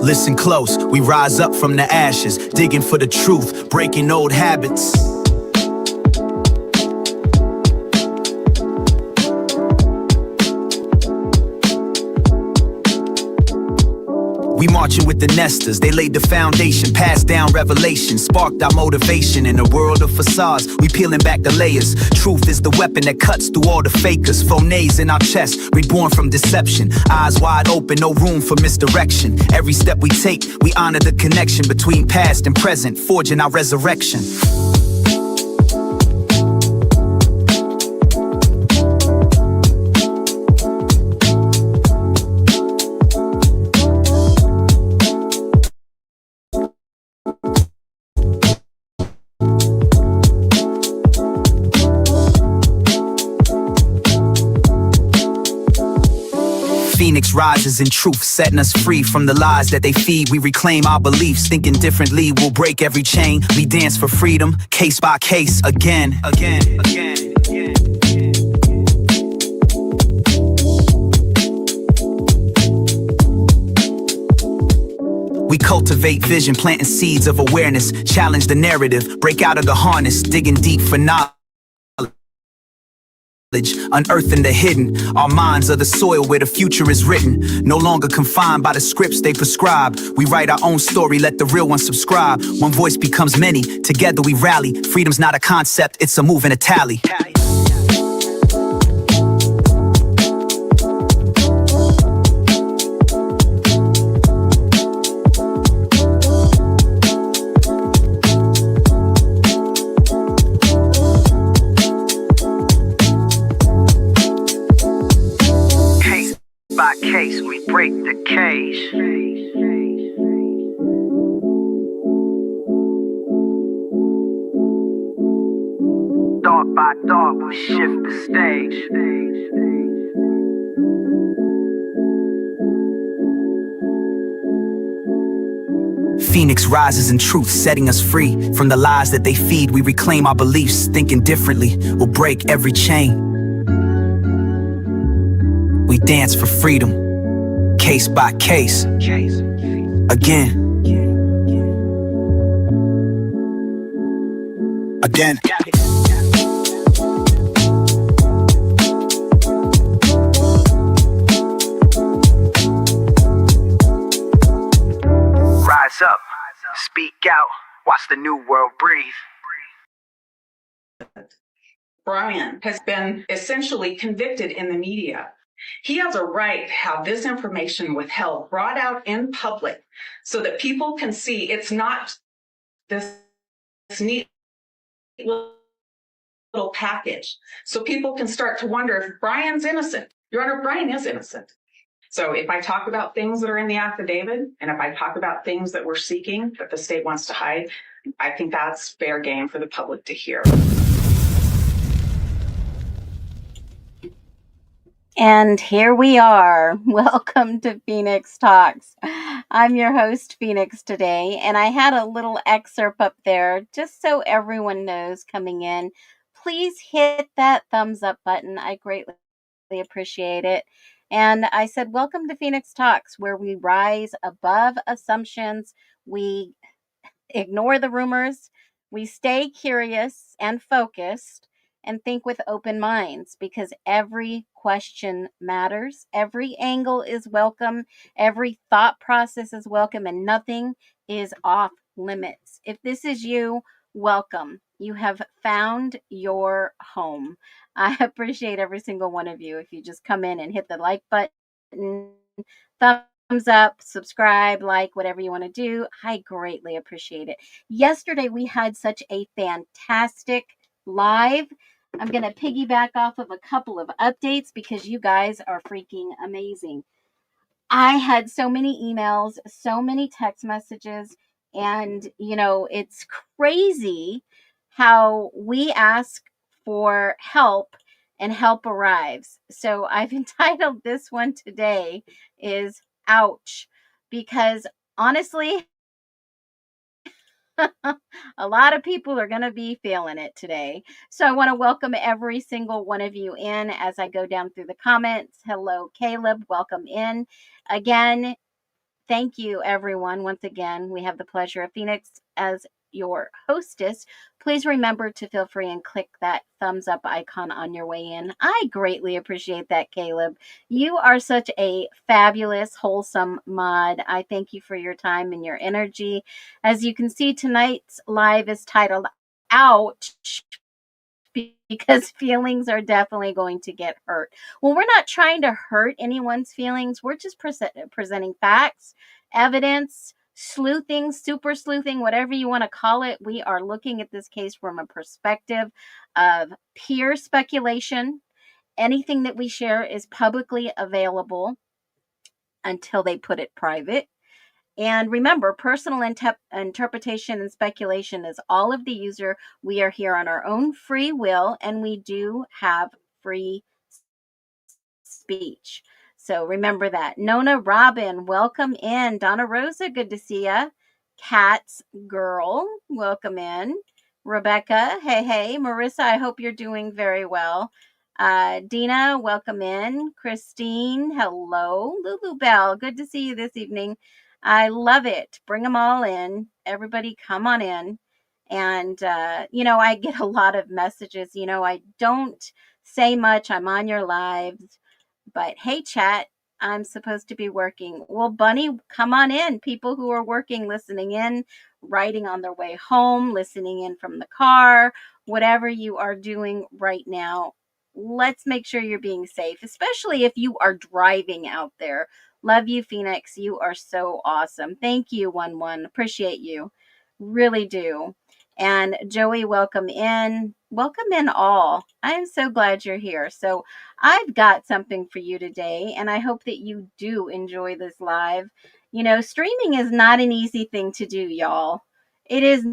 Listen close, we rise up from the ashes, digging for the truth, breaking old habits. We marching with the nesters, they laid the foundation, passed down revelation, sparked our motivation. In a world of facades, we peeling back the layers. Truth is the weapon that cuts through all the fakers. Phonets in our chest, reborn from deception. Eyes wide open, no room for misdirection. Every step we take, we honor the connection between past and present, forging our resurrection. Phoenix rises in truth, setting us free from the lies that they feed. We reclaim our beliefs, thinking differently, we'll break every chain. We dance for freedom, case by case, again. We cultivate vision, planting seeds of awareness, challenge the narrative, break out of the harness, digging deep for knowledge. Unearthing the hidden, our minds are the soil where the future is written. No longer confined by the scripts they prescribe. We write our own story, let the real one subscribe. One voice becomes many, together we rally. Freedom's not a concept, it's a move and a tally. By case, we break the cage. Dark by dark, we shift the stage. Phoenix rises in truth, setting us free from the lies that they feed. We reclaim our beliefs, thinking differently, we'll break every chain. We dance for freedom, case by case, again. Rise up, speak out, watch the new world breathe. Brian has been essentially convicted in the media. He has a right to have this information withheld, brought out in public, so that people can see it's not this neat little package. So people can start to wonder if Brian's innocent. Your Honor, Brian is innocent. So if I talk about things that are in the affidavit, and if I talk about things that we're seeking that the state wants to hide, I think that's fair game for the public to hear. And here we are. Welcome to Phoenix Talks. I'm your host, Phoenix, today, and I had a little excerpt up there just so everyone knows coming in. Please hit that thumbs up button. I greatly appreciate it. And I said, welcome to Phoenix Talks, where we rise above assumptions. We ignore the rumors. We stay curious and focused and think with open minds, because every question matters. Every angle is welcome. Every thought process is welcome, and nothing is off limits. If this is you, welcome. You have found your home. I appreciate every single one of you. If you just come in and hit the like button, thumbs up, subscribe, like, whatever you want to do, I greatly appreciate it. Yesterday, we had such a fantastic live. I'm going to piggyback off of a couple of updates because you guys are freaking amazing. I had so many emails, so many text messages, and, it's crazy how we ask for help and help arrives. So I've entitled this one today is Ouch, because honestly, a lot of people are going to be feeling it today. So I want to welcome every single one of you in as I go down through the comments. Hello, Caleb. Welcome in. Again, Thank you, everyone. Once again, we have the pleasure of Phoenix as your hostess. Please remember to feel free and click that thumbs up icon on your way in. I greatly appreciate that, Caleb. You are such a fabulous, wholesome mod. I thank you for your time and your energy. As you can see, tonight's live is titled Ouch, because feelings are definitely going to get hurt. Well, we're not trying to hurt anyone's feelings. We're just presenting facts, evidence, sleuthing, super sleuthing, whatever you want to call it. We are looking at this case from a perspective of pure speculation. Anything that we share is publicly available until they put it private. And remember, personal interpretation and speculation is all of the user. We are here on our own free will, and we do have free speech. So remember that. Nona Robin, welcome in. Donna Rosa, good to see you. Kat's Girl, welcome in. Rebecca, hey, hey. Marissa, I hope you're doing very well. Dina, welcome in. Christine, hello. Lulu Bell, good to see you this evening. I love it. Bring them all in. Everybody come on in. And, I get a lot of messages. I don't say much. I'm on your lives. But hey, chat, I'm supposed to be working. Well, Bunny, come on in. People who are working, listening in, riding on their way home, listening in from the car, whatever you are doing right now, let's make sure you're being safe, especially if you are driving out there. Love you, Phoenix. You are so awesome. Thank you, 1-1. Appreciate you. Really do. And Joey, welcome in. Welcome in all. I am so glad you're here. So I've got something for you today, and I hope that you do enjoy this live. Streaming is not an easy thing to do, y'all. It is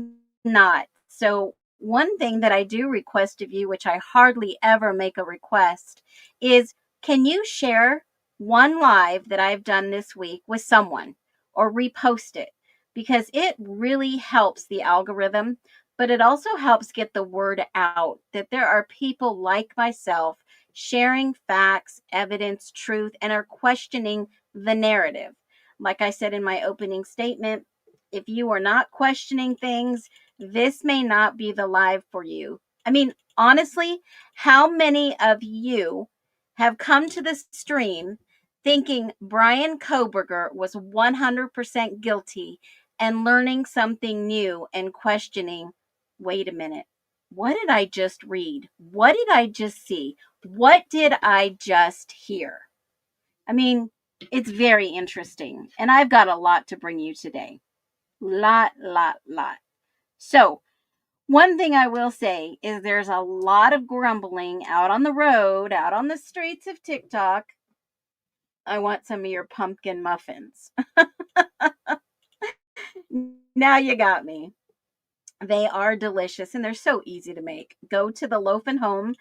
not. So one thing that I do request of you, which I hardly ever make a request, is can you share one live that I've done this week with someone or repost it? Because it really helps the algorithm, but it also helps get the word out that there are people like myself sharing facts, evidence, truth, and are questioning the narrative. Like I said in my opening statement, if you are not questioning things, this may not be the live for you. I mean, honestly, how many of you have come to the stream thinking Brian Kohberger was 100% guilty and learning something new and questioning, wait a minute, what did I just read? What did I just see? What did I just hear? I mean, it's very interesting. And I've got a lot to bring you today. Lot. So, one thing I will say is there's a lot of grumbling out on the road, out on the streets of TikTok. I want some of your pumpkin muffins. Now you got me. They are delicious and they're so easy to make. Go to the Loaf and Home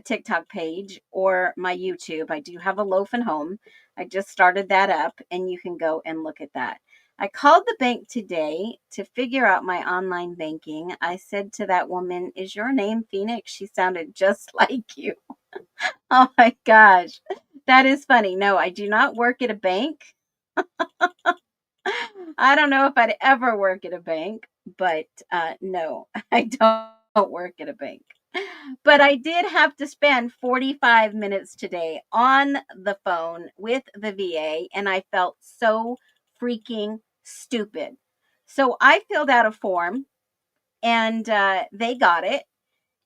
TikTok page or my YouTube. I do have a Loaf and Home. I just started that up and you can go and look at that. I called the bank today to figure out my online banking. I said to that woman, "Is your name Phoenix?" She sounded just like you. Oh my gosh. That is funny. No, I do not work at a bank. I don't know if I'd ever work at a bank, but no, I don't work at a bank. But I did have to spend 45 minutes today on the phone with the VA, and I felt so freaking stupid. So I filled out a form, and they got it.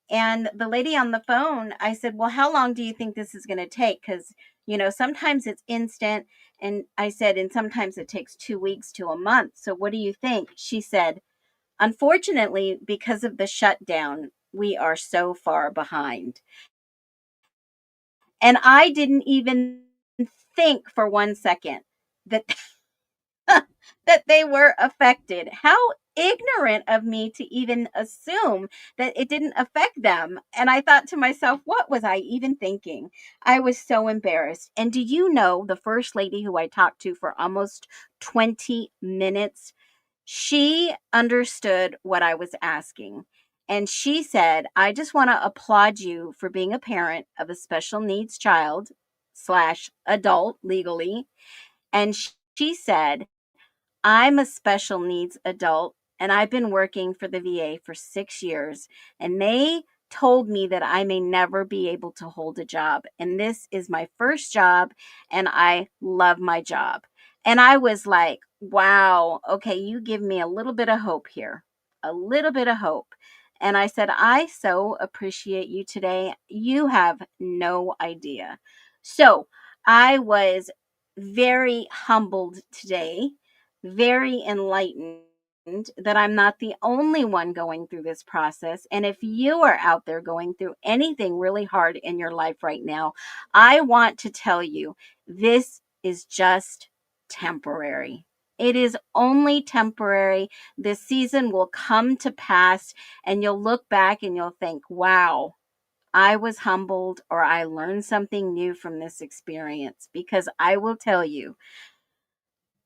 And the lady on the phone, I said, "Well, how long do you think this is going to take? Because, sometimes it's instant." And I said, "And sometimes it takes 2 weeks to a month. So what do you think?" She said, "Unfortunately, because of the shutdown, we are so far behind." And I didn't even think for 1 second that that they were affected. How ignorant of me to even assume that it didn't affect them. And I thought to myself, what was I even thinking? I was so embarrassed. And do you know the first lady who I talked to for almost 20 minutes? She understood what I was asking. And she said, "I just want to applaud you for being a parent of a special needs child slash adult legally." And she said, I'm a special needs adult and I've been working for the VA for 6 years, and they told me that I may never be able to hold a job. And this is my first job, and I love my job. And I was like, wow, okay, you give me a little bit of hope here, a little bit of hope. And I said, I so appreciate you today. You have no idea. So I was very humbled today, very enlightened that I'm not the only one going through this process. And if you are out there going through anything really hard in your life right now, I want to tell you this is just temporary. It is only temporary. This season will come to pass, and you'll look back and you'll think, wow, I was humbled, or I learned something new from this experience. Because I will tell you,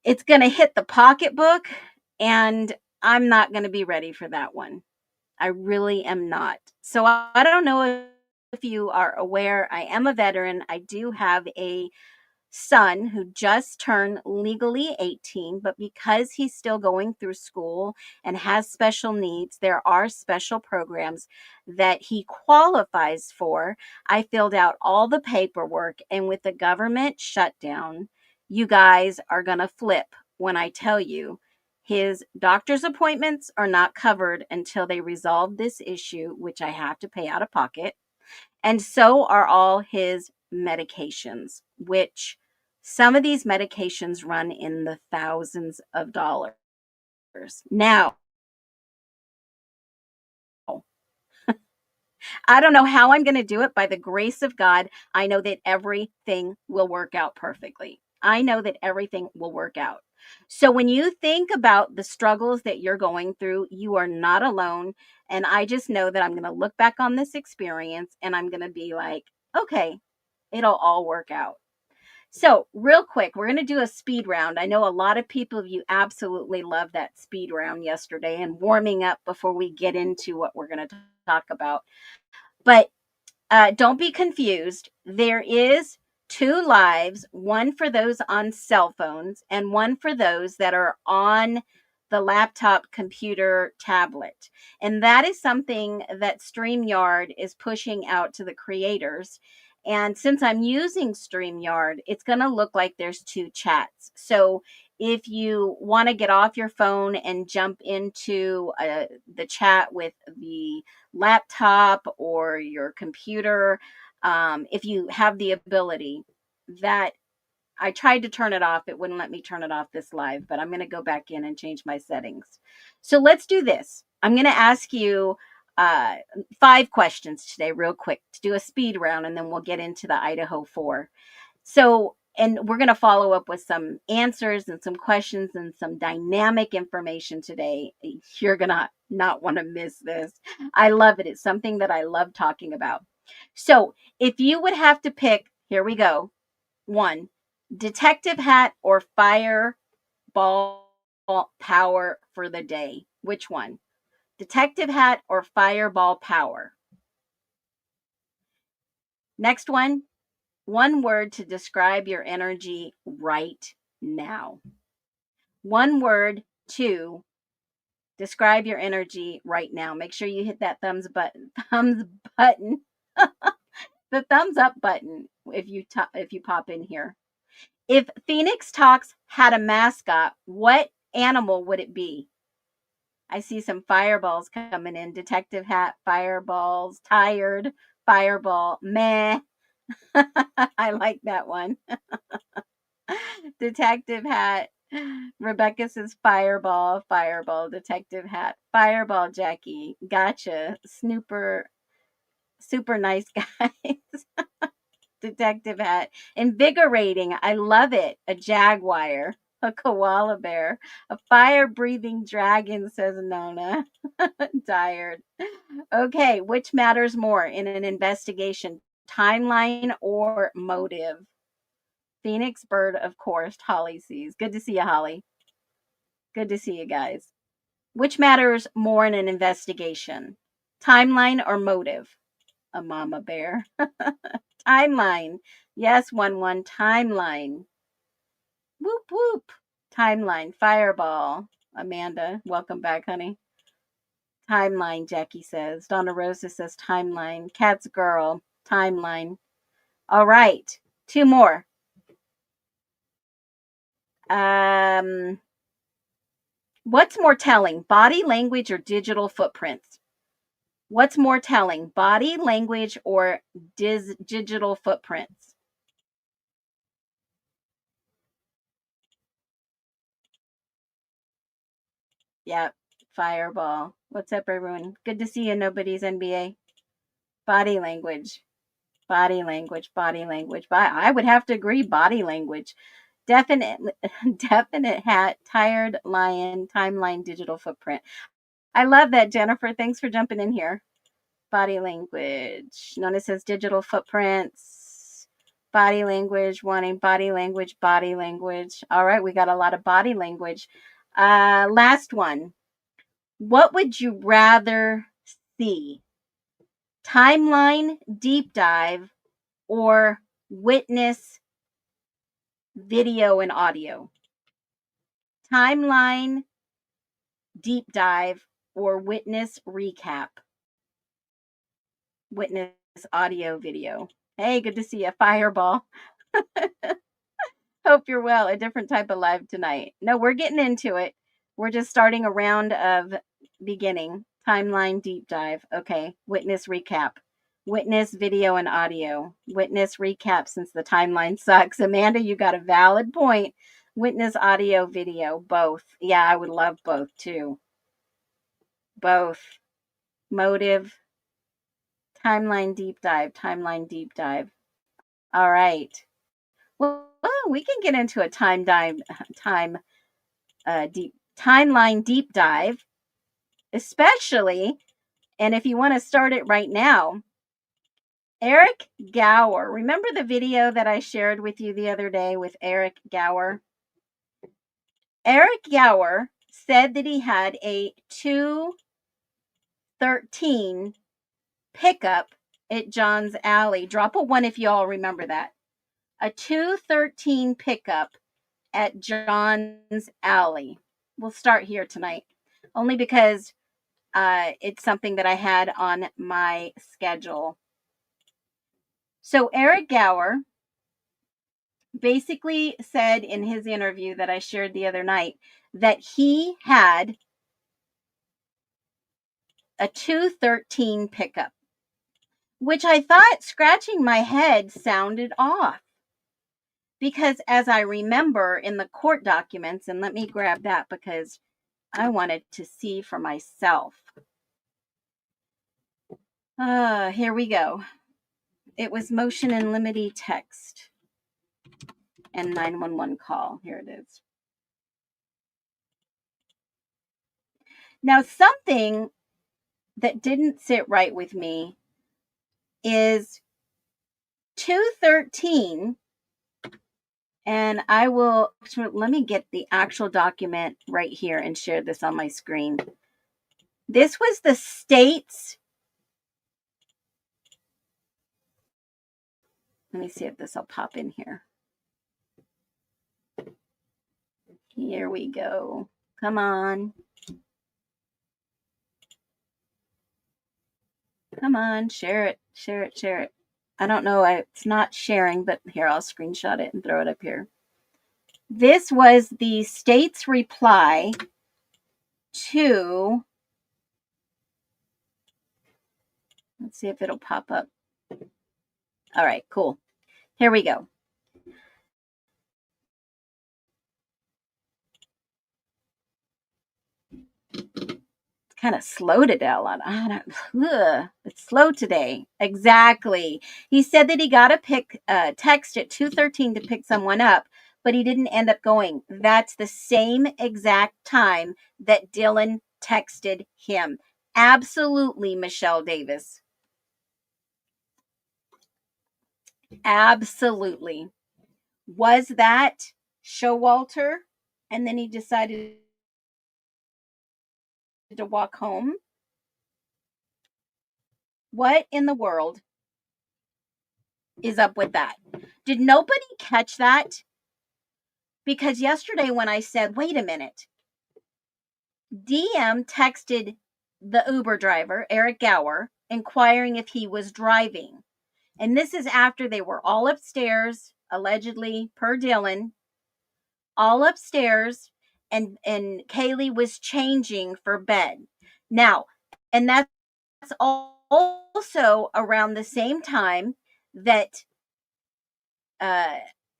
it's going to hit the pocketbook, and I'm not going to be ready for that one. I really am not. So I don't know if you are aware, I am a veteran. I do have a son who just turned legally 18, but because he's still going through school and has special needs, there are special programs that he qualifies for. I filled out all the paperwork, and with the government shutdown, you guys are going to flip when I tell you his doctor's appointments are not covered until they resolve this issue, which I have to pay out of pocket. And so are all his medications, which some of these medications run in the thousands of dollars. Now, I don't know how I'm going to do it. By the grace of God, I know that everything will work out perfectly. I know that everything will work out. So when you think about the struggles that you're going through, you are not alone. And I just know that I'm going to look back on this experience and I'm going to be like, okay, it'll all work out. So, real quick, we're going to do a speed round. I know a lot of people of you absolutely loved that speed round yesterday and warming up before we get into what we're going to talk about. But don't be confused. There is two lives, one for those on cell phones and one for those that are on the laptop, computer, tablet. And that is something that StreamYard is pushing out to the creators. And since I'm using StreamYard, it's going to look like there's two chats. So if you want to get off your phone and jump into the chat with the laptop or your computer, if you have the ability, that I tried to turn it off. It wouldn't let me turn it off this live, but I'm going to go back in and change my settings. So let's do this. I'm going to ask you 5 questions today real quick to do a speed round, and then we'll get into the Idaho 4. So, and we're going to follow up with some answers and some questions and some dynamic information today. You're going to not want to miss this. I love it. It's something that I love talking about. So, if you would have to pick, here we go. 1, detective hat or fireball power for the day. Which one? Detective hat or fireball power? Next one. One word to describe your energy right now. One word to describe your energy right now. Make sure you hit that thumbs button. The thumbs up button if you pop in here. If Phoenix Talks had a mascot, what animal would it be? I see some fireballs coming in. Detective hat, fireballs, tired, fireball, meh. I like that one. Detective hat. Rebecca says fireball, fireball, detective hat, fireball, Jackie. Gotcha. Snooper, super nice guys. Detective hat. Invigorating. I love it. A jaguar. A koala bear. A fire breathing dragon, says Nona. Tired. Okay, which matters more in an investigation? Timeline or motive? Phoenix bird, of course, Holly sees. Good to see you, Holly. Good to see you guys. Which matters more in an investigation? Timeline or motive? A mama bear. Timeline. Yes, 1-1. Timeline. Whoop, whoop. Timeline, Fireball. Amanda, welcome back, honey. Timeline, Jackie says. Donna Rosa says timeline. Cat's girl, timeline. All right, 2 more. What's more telling, body language or digital footprints? What's more telling, body language or digital footprints? Yep, Fireball. What's up, everyone? Good to see you. Nobody's NBA. Body language. Body language. Body language. I would have to agree. Body language. Definite hat. Tired lion. Timeline. Digital footprint. I love that, Jennifer. Thanks for jumping in here. Body language. Nona says digital footprints. Body language. Wanting body language. Body language. All right, we got a lot of body language. Last one. What would you rather see? Timeline deep dive or witness video and audio? Timeline deep dive or witness recap? Witness audio video. Hey, good to see you. Fireball. Hope you're well. A different type of live tonight. No, we're getting into it. We're just starting a round of beginning. Timeline deep dive. Okay. Witness recap. Witness video and audio. Witness recap since the timeline sucks. Amanda, you got a valid point. Witness audio video. Both. Yeah, I would love both too. Both. Motive. Timeline deep dive. Timeline deep dive. All right. Well, we can get into a timeline deep dive, especially, and if you want to start it right now, Eric Gower. Remember the video that I shared with you the other day with Eric Gower? Eric Gower said that he had a 213 pickup at John's Alley. Drop a 1 if you all remember that. A 213 pickup at John's Alley. We'll start here tonight, only because it's something that I had on my schedule. So Eric Gower basically said in his interview that I shared the other night that he had a 213 pickup, which I thought, scratching my head, sounded off. Because as I remember in the court documents, and let me grab that because I wanted to see for myself. Here we go. It was motion in limine text and 911 call. Here it is. Now, something that didn't sit right with me is 213, and I will, let me get the actual document right here and share this on my screen. This was the state's, let me see if this will pop in here. Here we go. Come on. Come on, share it, share it, share it. I don't know, it's not sharing, but here, I'll screenshot it and throw it up here. This was the state's reply to, let's see if it'll pop up. All right, cool. Here we go. Kind of slowed it down. It's slow today. Exactly. He said that he got a text at 2:13 to pick someone up, but he didn't end up going. That's the same exact time that Dylan texted him. Absolutely, Michelle Davis. Absolutely. Was that Showalter? And then he decided to walk home? What in the world is up with that? Did nobody catch that? Because yesterday when I said, wait a minute, DM texted the Uber driver, Eric Gower, inquiring if he was driving. And this is after they were all upstairs, allegedly, per Dylan, all upstairs, and Kaylee was changing for bed. Now, and that's also around the same time that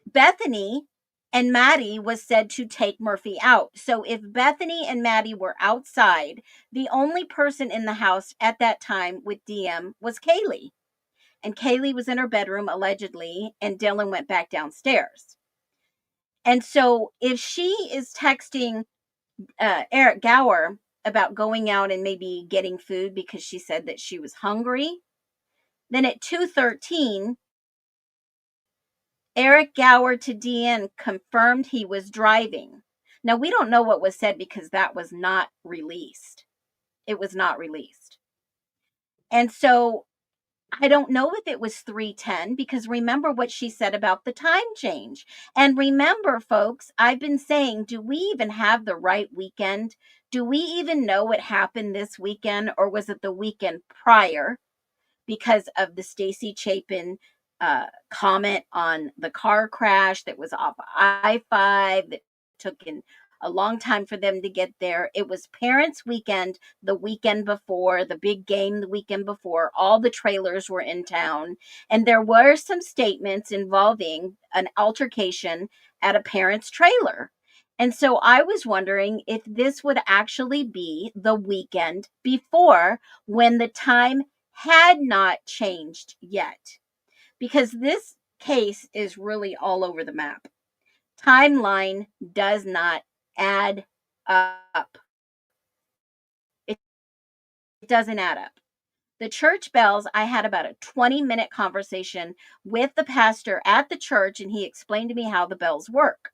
Bethany and Maddie was said to take Murphy out. So if Bethany and Maddie were outside, the only person in the house at that time with DM was Kaylee. And Kaylee was in her bedroom, allegedly, and Dylan went back downstairs. And so if she is texting Eric Gower about going out and maybe getting food because she said that she was hungry, then at 2:13, Eric Gower to DN confirmed he was driving. Now, we don't know what was said because that was not released. It was not released. And so I don't know if it was 3:10 because remember what she said about the time change. And remember, folks, I've been saying, do we even have the right weekend? Do we even know what happened this weekend, or was it the weekend prior because of the Stacy Chapin comment on the car crash that was off I-5 that took in a long time for them to get there? It was Parents' Weekend the weekend before, the big game the weekend before. All the trailers were in town, and there were some statements involving an altercation at a parent's trailer. And so I was wondering if this would actually be the weekend before, when the time had not changed yet, because this case is really all over the map. Timeline does not add up. It doesn't add up. The church bells, I had about a 20-minute conversation with the pastor at the church, and he explained to me how the bells work.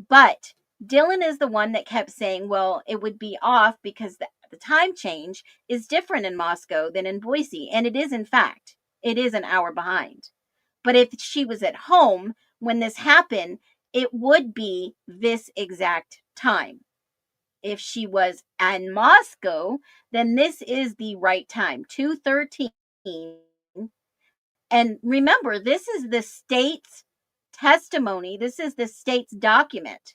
But Dylan is the one that kept saying, well, it would be off because the time change is different in Moscow than in Boise. And it is, in fact, it is an hour behind. But if she was at home when this happened, it would be this exact time. If she was in Moscow, then this is the right time, 2:13. And remember, this is the state's testimony. This is the state's document.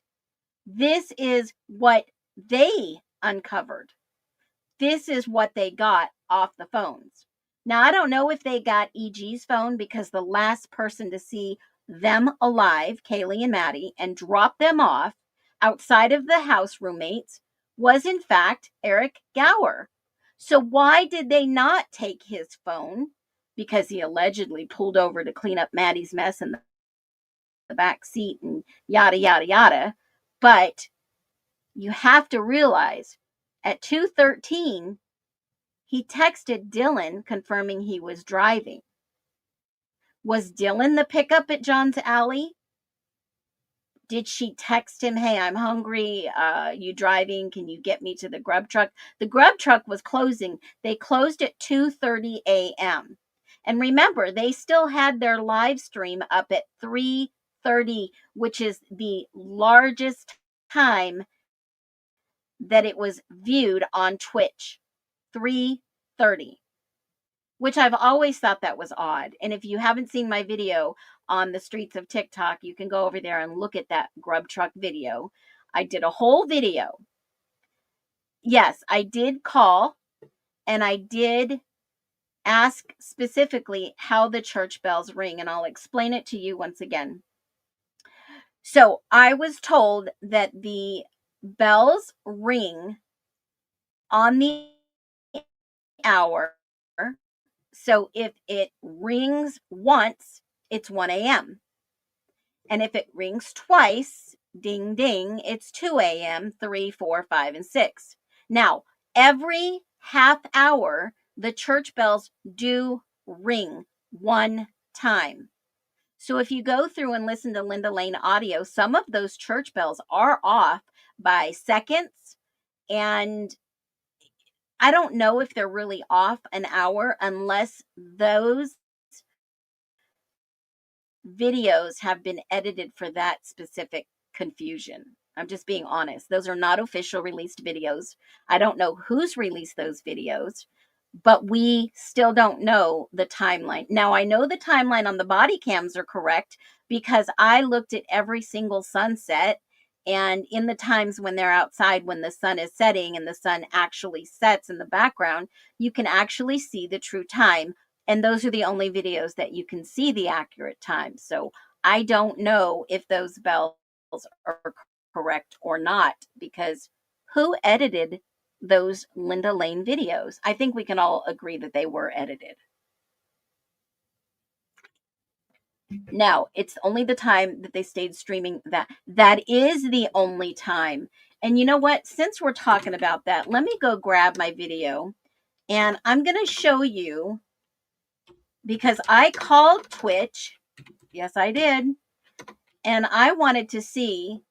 This is what they uncovered. This is what they got off the phones. Now, I don't know if they got EG's phone, because the last person to see them alive, Kaylee and Maddie, and drop them off outside of the house roommates was, in fact, Eric Gower. So why did they not take his phone? Because he allegedly pulled over to clean up Maddie's mess in the back seat and yada, yada, yada. But you have to realize at 2:13, he texted Dylan confirming he was driving. Was Dylan the pickup at John's Alley? Did she text him, hey, I'm hungry, you driving, can you get me to the grub truck? The grub truck was closing. They closed at 2:30 a.m. And remember, they still had their live stream up at 3:30, which is the largest time that it was viewed on Twitch. 3:30, which I've always thought that was odd. And if you haven't seen my video on the streets of TikTok, you can go over there and look at that grub truck video. I did a whole video. Yes, I did call, and I did ask specifically how the church bells ring, and I'll explain it to you once again. So I was told that the bells ring on the hour. So if it rings once, it's 1 a.m. And if it rings twice, ding, ding, it's 2 a.m., 3, 4, 5, and 6. Now, every half hour, the church bells do ring one time. So if you go through and listen to Linda Lane audio, some of those church bells are off by seconds, and I don't know if they're really off an hour unless those videos have been edited for that specific confusion. I'm just being honest. Those are not official released videos. I don't know who's released those videos, but we still don't know the timeline. Now, I know the timeline on the body cams are correct because I looked at every single sunset, and in the times when they're outside, when the sun is setting and the sun actually sets in the background, you can actually see the true time. And those are the only videos that you can see the accurate time. So I don't know if those bells are correct or not, because who edited those Linda Lane videos? I think we can all agree that they were edited. Now, it's only the time that they stayed streaming. That is the only time. And you know what? Since we're talking about that, let me go grab my video, and I'm going to show you, because I called Twitch. Yes, I did. And I wanted to see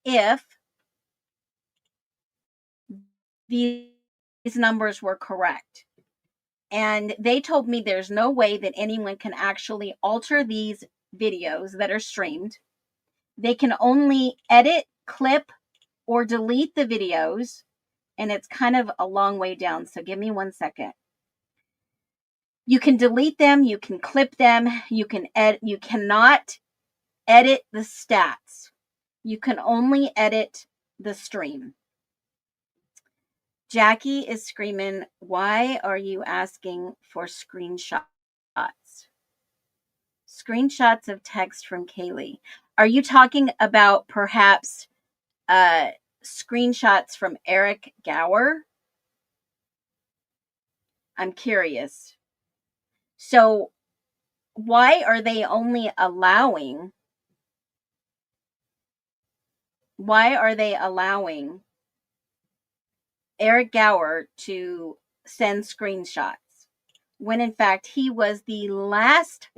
if these numbers were correct. And they told me there's no way that anyone can actually alter these videos that are streamed. They can only edit, clip, or delete the videos. And it's kind of a long way down, so give me 1 second. You can delete them, you can clip them, you cannot edit the stats. You can only edit the stream. Jackie is screaming, why are you asking for screenshots? Screenshots of text from Kaylee. Are you talking about perhaps screenshots from Eric Gower? I'm curious. So why are they only allowing Eric Gower to send screenshots when in fact he was the last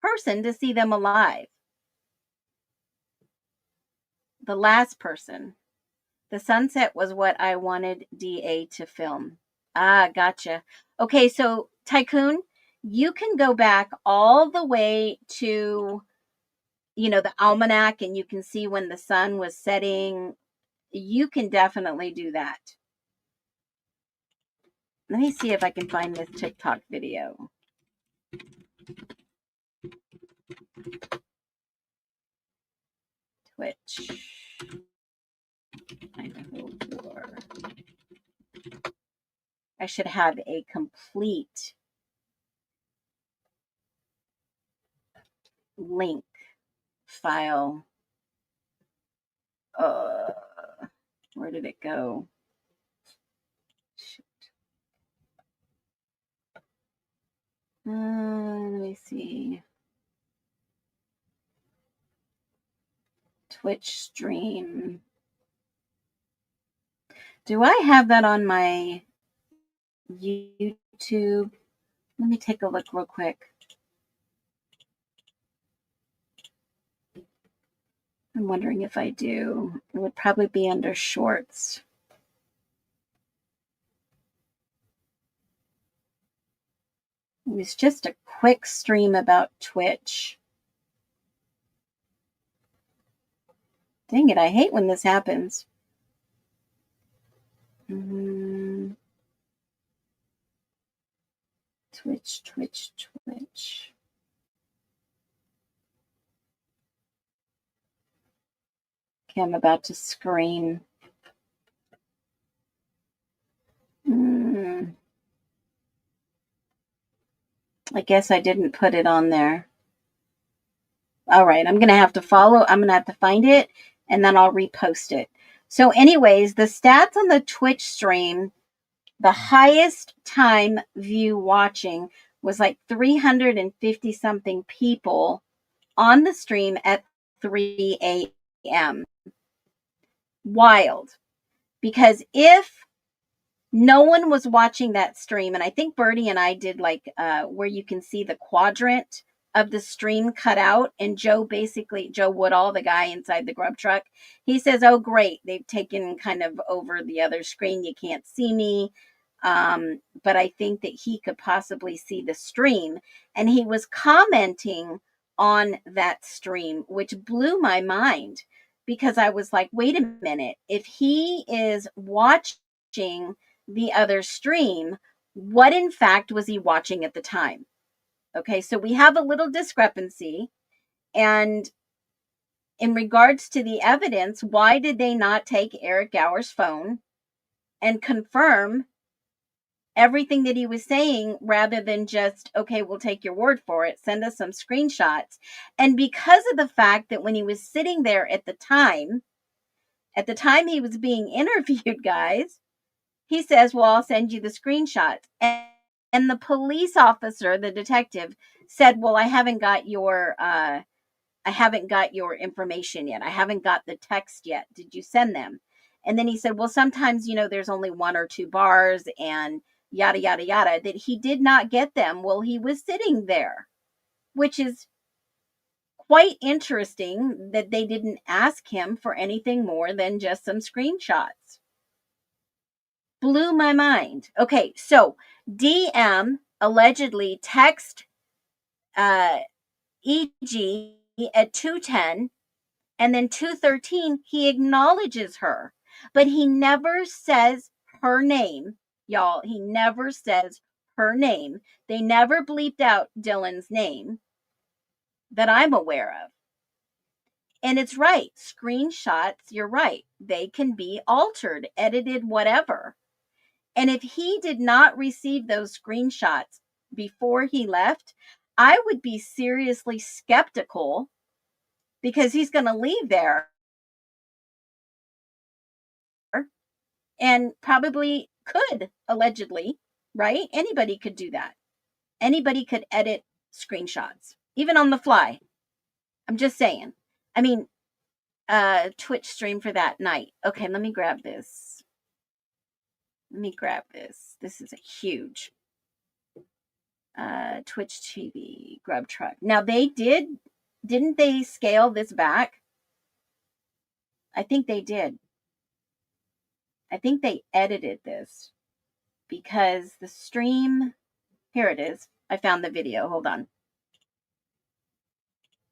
person to see them alive? The last person. The sunset was what I wanted DA to film. Ah, gotcha. Okay, so Tycoon, you can go back all the way to, the almanac, and you can see when the sun was setting. You can definitely do that. Let me see if I can find this TikTok video. Twitch. Idaho 4. I should have a complete link file. Where did it go? Shoot. Let me see. Twitch stream. Do I have that on my YouTube? Let me take a look real quick. I'm wondering if I do. It would probably be under shorts. It was just a quick stream about Twitch. Dang it, I hate when this happens. Twitch. Okay, I'm about to screen. I guess I didn't put it on there. All right, I'm going to have to find it, and then I'll repost it. So anyways, the stats on the Twitch stream, the highest time view watching was like 350 something people on the stream at 3 a.m. Wild. Because if no one was watching that stream, and I think Birdie and I did where you can see the quadrant of the stream cut out, and Joe Woodall, the guy inside the grub truck, he says, oh great, they've taken kind of over the other screen, you can't see me, but I think that he could possibly see the stream, and he was commenting on that stream, which blew my mind, because I was like, wait a minute. If he is watching the other stream, what in fact was he watching at the time? Okay, so we have a little discrepancy. And in regards to the evidence, why did they not take Eric Gower's phone and confirm everything that he was saying rather than just, okay, we'll take your word for it, send us some screenshots? And because of the fact that when he was sitting there at the time he was being interviewed, guys, he says, well, I'll send you the screenshots. And the police officer, the detective, said, well, I haven't got your information yet. I haven't got the text yet. Did you send them? And then he said, well, sometimes, there's only 1 or 2 bars and yada, yada, yada, that he did not get them while he was sitting there, which is quite interesting that they didn't ask him for anything more than just some screenshots. Blew my mind. Okay, so DM allegedly text EG at 2:10, and then 2:13 he acknowledges her, but he never says her name, y'all. He never says her name. They never bleeped out Dylan's name that I'm aware of. And it's right. Screenshots, you're right. They can be altered, edited, whatever. And if he did not receive those screenshots before he left, I would be seriously skeptical, because he's going to leave there and probably could, allegedly, right? Anybody could do that. Anybody could edit screenshots, even on the fly. I'm just saying. I mean, Twitch stream for that night. Okay, let me grab this. This is a huge Twitch TV grub truck. Now didn't they scale this back? I think they did. I think they edited this because the stream, here it is. I found the video. Hold on.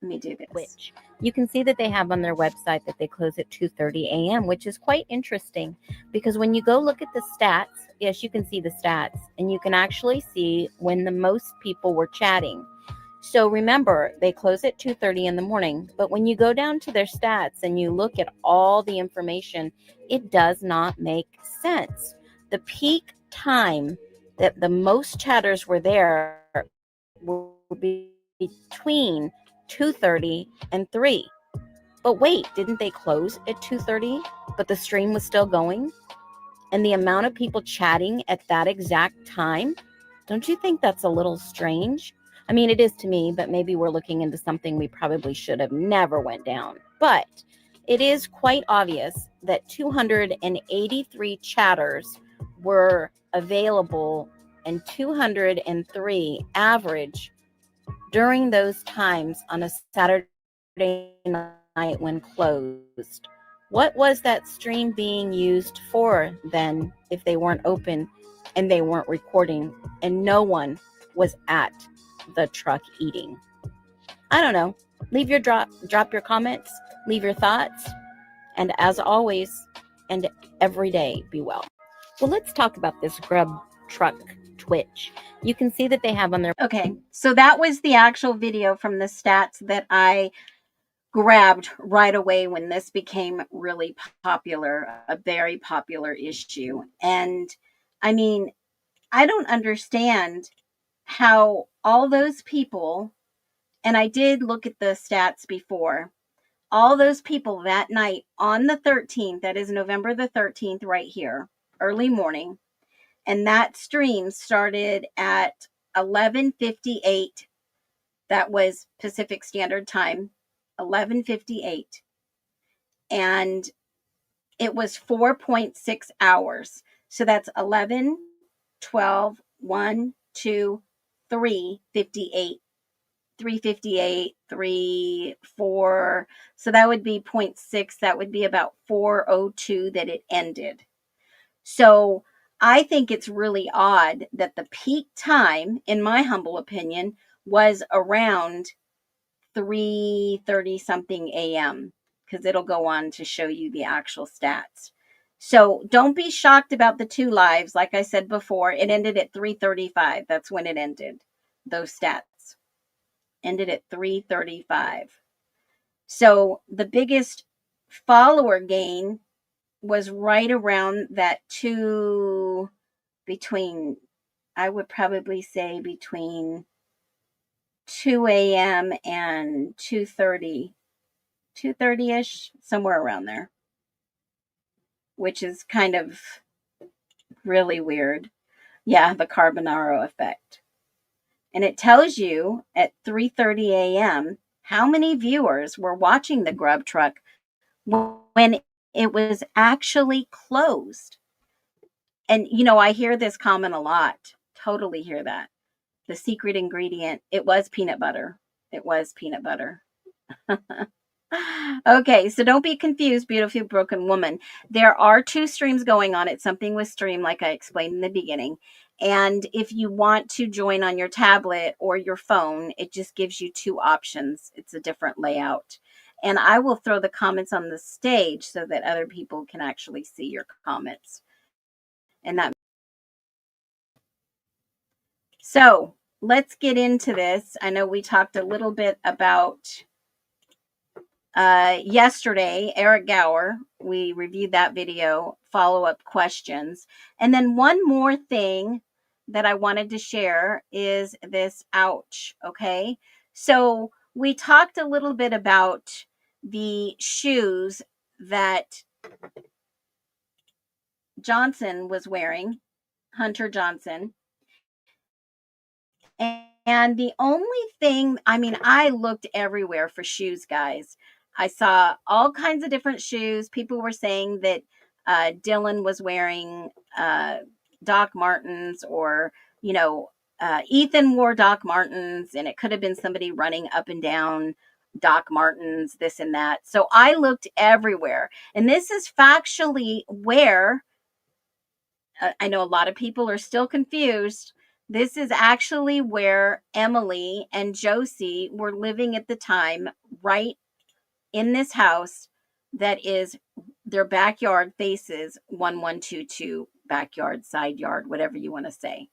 Let me do this. Which you can see that they have on their website that they close at 2:30 a.m., which is quite interesting, because when you go look at the stats, yes, you can see the stats, and you can actually see when the most people were chatting. So remember, they close at 2:30 in the morning, but when you go down to their stats and you look at all the information, it does not make sense. The peak time that the most chatters were there will be between 2:30 and 3. But wait, didn't they close at 2:30? But the stream was still going? And the amount of people chatting at that exact time, don't you think that's a little strange? I mean, it is to me, but maybe we're looking into something we probably should have never went down. But it is quite obvious that 283 chatters were available and 203 average during those times on a Saturday night when closed. What was that stream being used for then if they weren't open and they weren't recording and no one was at the truck eating? I don't know. Leave your drop your comments, leave your thoughts, and as always and every day, be well. Well, let's talk about this grub truck Twitch. You can see that they have on their... Okay, so that was the actual video from the stats that I grabbed right away when this became really popular, a very popular issue. And I mean, I don't understand how all those people, and I did look at the stats before, all those people that night on the 13th, that is November the 13th right here, early morning, and that stream started at 11:58. That was Pacific Standard Time, 11:58. And it was 4.6 hours. So that's 11, 12, 1, 2, 3, 58, 358, 3, 4. So that would be 0.6. That would be about 4:02 that it ended. So I think it's really odd that the peak time, in my humble opinion, was around 3:30 something a.m. because it'll go on to show you the actual stats. So don't be shocked about the 2 lives. Like I said before, it ended at 335. That's when it ended. Those stats ended at 335. So the biggest follower gain was right around that 2, between, I would probably say between 2 a.m. and 2:30-ish, somewhere around there, which is kind of really weird. Yeah, the Carbonaro effect. And it tells you at 3:30 a.m. how many viewers were watching the grub truck when it was actually closed. And, I hear this comment a lot. Totally hear that. The secret ingredient, it was peanut butter. It was peanut butter. Okay, so don't be confused, beautiful broken woman. There are 2 streams going on. It's something with stream, like I explained in the beginning. And if you want to join on your tablet or your phone, it just gives you 2 options. It's a different layout. And I will throw the comments on the stage so that other people can actually see your comments. And that. So let's get into this. I know we talked a little bit about yesterday, Eric Gower. We reviewed that video, follow-up questions. And then one more thing that I wanted to share is this ouch. Okay. So we talked a little bit about the shoes that Johnson was wearing, Hunter Johnson. And the only thing, I looked everywhere for shoes, guys. I saw all kinds of different shoes. People were saying that Dylan was wearing Doc Martens, or, Ethan wore Doc Martens, and it could have been somebody running up and down Doc Martens, this and that. So I looked everywhere. And this is factually where I know a lot of people are still confused. This is actually where Emily and Josie were living at the time, right in this house that is their backyard faces 1122, backyard, side yard, whatever you want to say.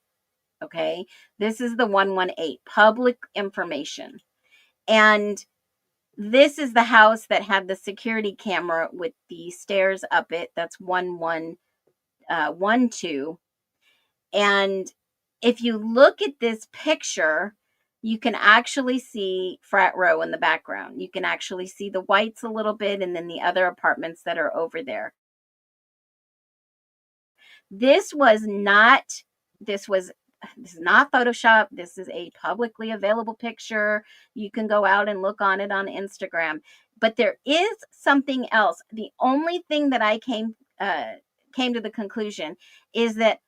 Okay. This is the 118, public information. And this is the house that had the security camera with the stairs up it. That's 1112. And if you look at this picture, you can actually see Frat Row in the background. You can actually see the whites a little bit, and then the other apartments that are over there. This is not Photoshop. This is a publicly available picture. You can go out and look on it on Instagram. But there is something else. The only thing that I came to the conclusion is that,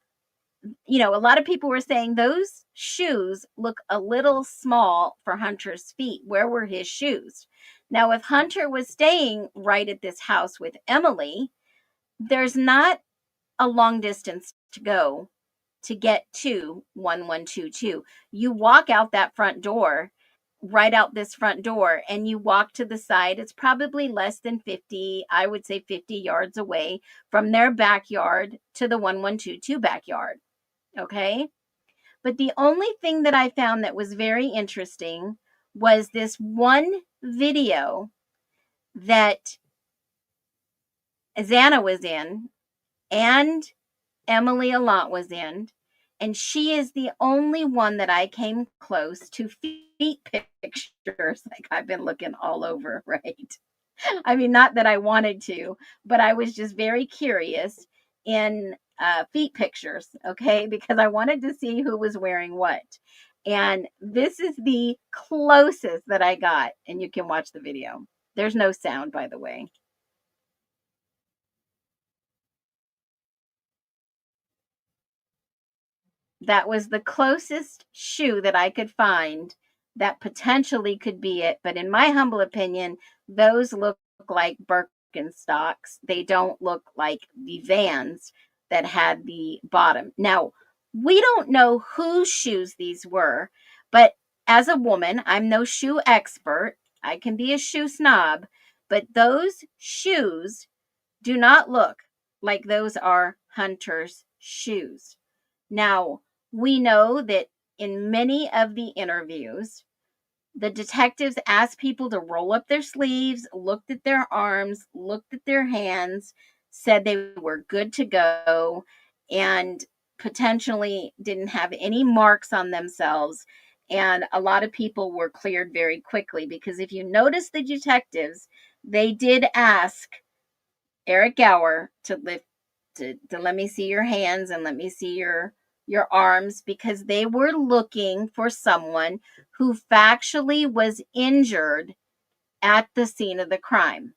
a lot of people were saying those shoes look a little small for Hunter's feet. Where were his shoes? Now, if Hunter was staying right at this house with Emily, there's not a long distance to go to get to 1122. You walk out that front door, right out this front door, and you walk to the side. It's probably less than 50, I would say 50 yards away from their backyard to the 1122 backyard. Okay. But the only thing that I found that was very interesting was this one video that Xana was in and Emily Allant was in. And she is the only one that I came close to feet pictures. Like, I've been looking all over, right? Not that I wanted to, but I was just very curious in feet pictures, okay? Because I wanted to see who was wearing what. And this is the closest that I got, and you can watch the video. There's no sound, by the way. That was the closest shoe that I could find that potentially could be it. But in my humble opinion, those look like Birkenstocks. They don't look like the Vans that had the bottom. Now, we don't know whose shoes these were, but as a woman, I'm no shoe expert. I can be a shoe snob, But those shoes do not look like those are Hunter's shoes. Now, we know that in many of the interviews, the detectives asked people to roll up their sleeves, looked at their arms, looked at their hands, said they were good to go, and potentially didn't have any marks on themselves. And a lot of people were cleared very quickly because if you notice the detectives, they did ask Eric Gower to lift to let me see your hands and let me see your arms because they were looking for someone who factually was injured at the scene of the crime.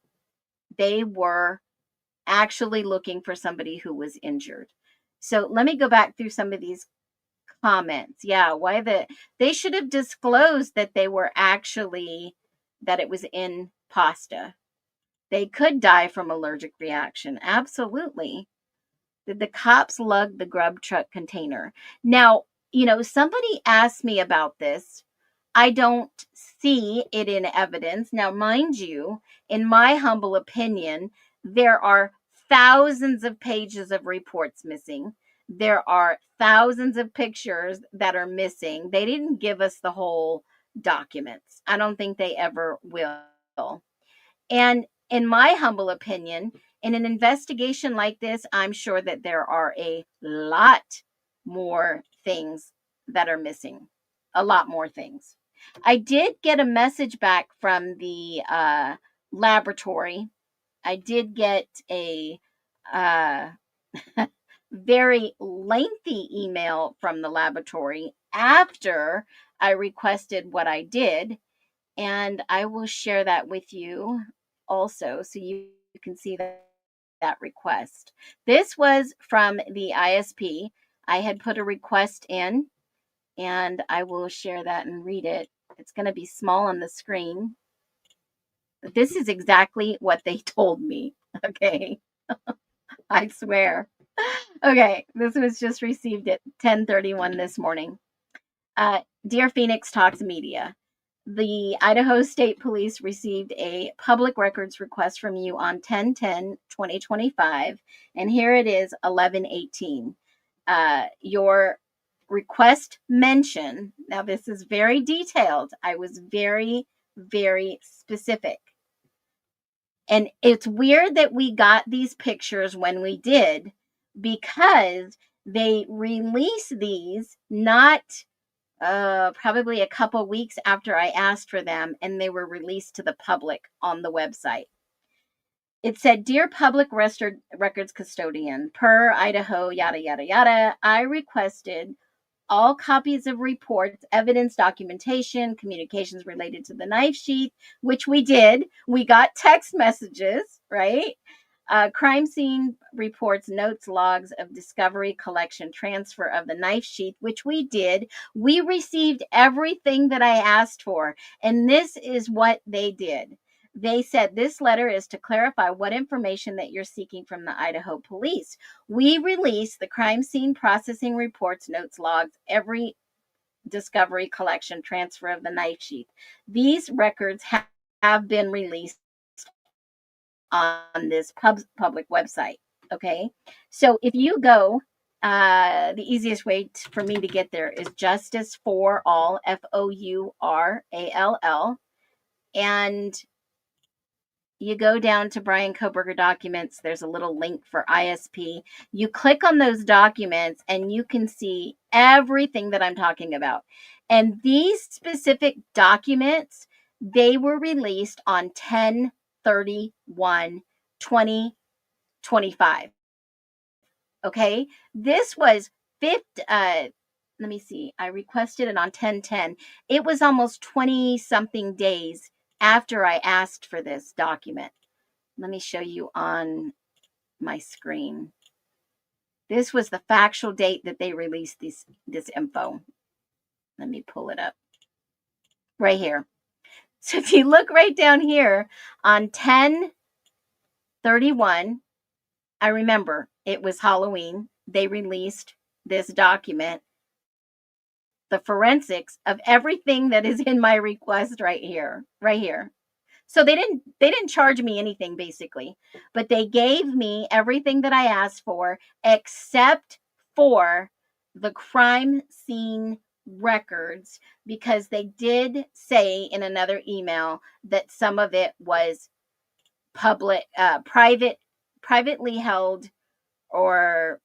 They were actually looking for somebody who was injured. So let me go back through some of these comments. Yeah, they should have disclosed that they were actually that it was in pasta. They could die from allergic reaction. Absolutely. Did the cops lug the grub truck container? Now, somebody asked me about this. I don't see it in evidence. Now, mind you, in my humble opinion, there are thousands of pages of reports missing. There are thousands of pictures that are missing. They didn't give us the whole documents. I don't think they ever will. And in my humble opinion, in an investigation like this, I'm sure that there are a lot more things that are missing. A lot more things. I did get a message back from the laboratory. I did get a uh, very lengthy email from the laboratory after I requested what I did. And I will share that with you also so you can see that request. This was from the ISP. I had put a request in and I will share that and read it. It's going to be small on the screen. But this is exactly what they told me. Okay. I swear. Okay, this was just received at 10:31 this morning. Dear Phoenix Talks Media, the Idaho State Police received a public records request from you on 10/10/2025, and here it is 11/18. Your request mention, now this is very detailed. I was very, very specific. And it's weird that we got these pictures when we did because they release these not probably a couple weeks after I asked for them, and they were released to the public on the website. It said, Dear Public Records Custodian, per Idaho, yada, yada, yada, I requested all copies of reports, evidence, documentation, communications related to the knife sheath, which we did. We got text messages, right? Crime scene reports, notes, logs of discovery, collection, transfer of the knife sheath, which we did. We received everything that I asked for. And this is what they did. They said this letter is to clarify what information that you're seeking from the Idaho police. We release the crime scene processing reports, notes, logs, every discovery, collection, transfer of the knife sheath. These records have been released on this public website. Okay. So if you go, the easiest way for me to get there is Justice for All, FOURALL. And you go down to Brian Kohberger documents. There's a little link for ISP. You click on those documents and you can see everything that I'm talking about. And these specific documents, they were released on 10/31/2025. Okay. This was let me see. I requested it on 10/10. It was almost 20 something days after I asked for this document. Let me show you on my screen. This was the factual date that they released this info. Let me pull it up. Right here. So if you look right down here on 10/31, I remember it was Halloween. They released this document, the forensics of everything that is in my request right here. So they didn't charge me anything basically, but they gave me everything that I asked for except for the crime scene records, because they did say in another email that some of it was privately held, or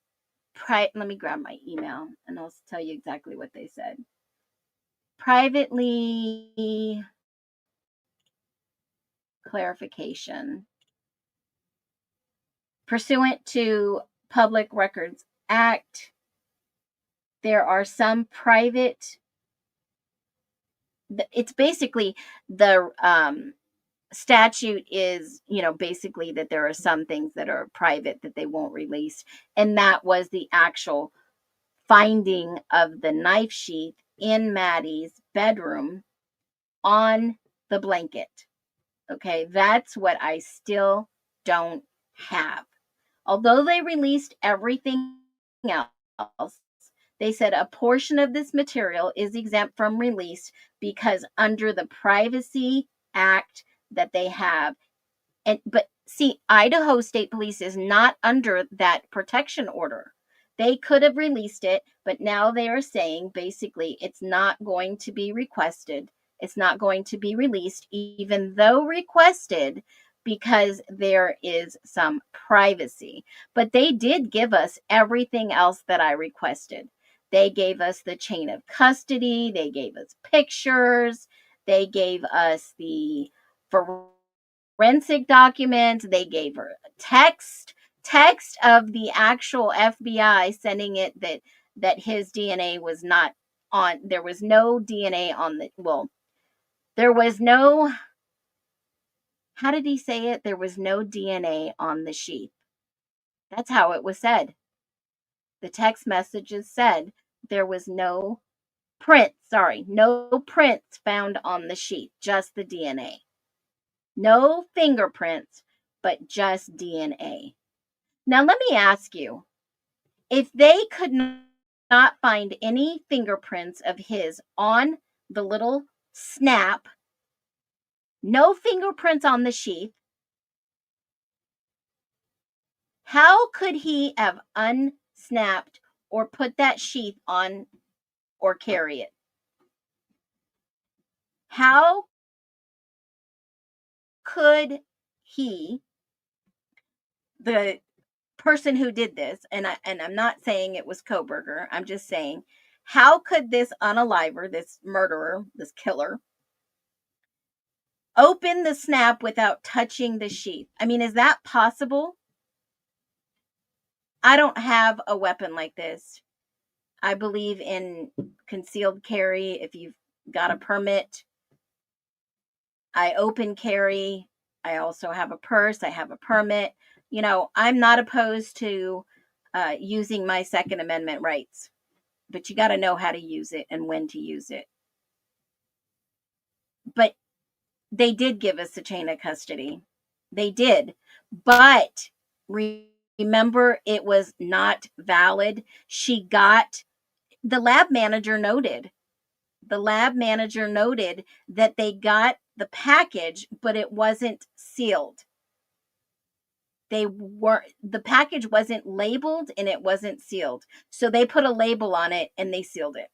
let me grab my email and I'll tell you exactly what they said. Privately clarification. Pursuant to Public Records Act, there are some private, it's basically the statute is, basically that there are some things that are private that they won't release. And that was the actual finding of the knife sheath in Maddie's bedroom on the blanket. Okay, that's what I still don't have. Although they released everything else, they said a portion of this material is exempt from release because under the Privacy Act that they have. But see, Idaho State Police is not under that protection order. They could have released it, but now they are saying basically it's not going to be requested. It's not going to be released, even though requested, because there is some privacy. But they did give us everything else that I requested. They gave us the chain of custody. They gave us pictures. They gave us the forensic documents. They gave her a text of the actual FBI sending it that his DNA was not on. There was no DNA on the, well, there was no, how did he say it? There was no DNA on the sheath. That's how it was said. The text messages said there was no prints found on the sheath, just the DNA. No fingerprints, but just DNA. Now, let me ask you, if they could not find any fingerprints of his on the little snap, no fingerprints on the sheath, how could he have unsnapped or put that sheath on or carry it? How could he, the person who did this, and I'm not saying it was Kohberger, I'm just saying, how could this unaliver, this murderer, this killer, open the snap without touching the sheath? I mean, is that possible? I don't have a weapon like this. I believe in concealed carry. If you've got a permit, I open carry. I also have a purse. I have a permit. I'm not opposed to using my Second Amendment rights, but you got to know how to use it and when to use it. But they did give us the chain of custody. They did. But remember, it was not valid. The lab manager noted that they got the package, but it wasn't sealed. The package wasn't labeled and it wasn't sealed. So they put a label on it and they sealed it.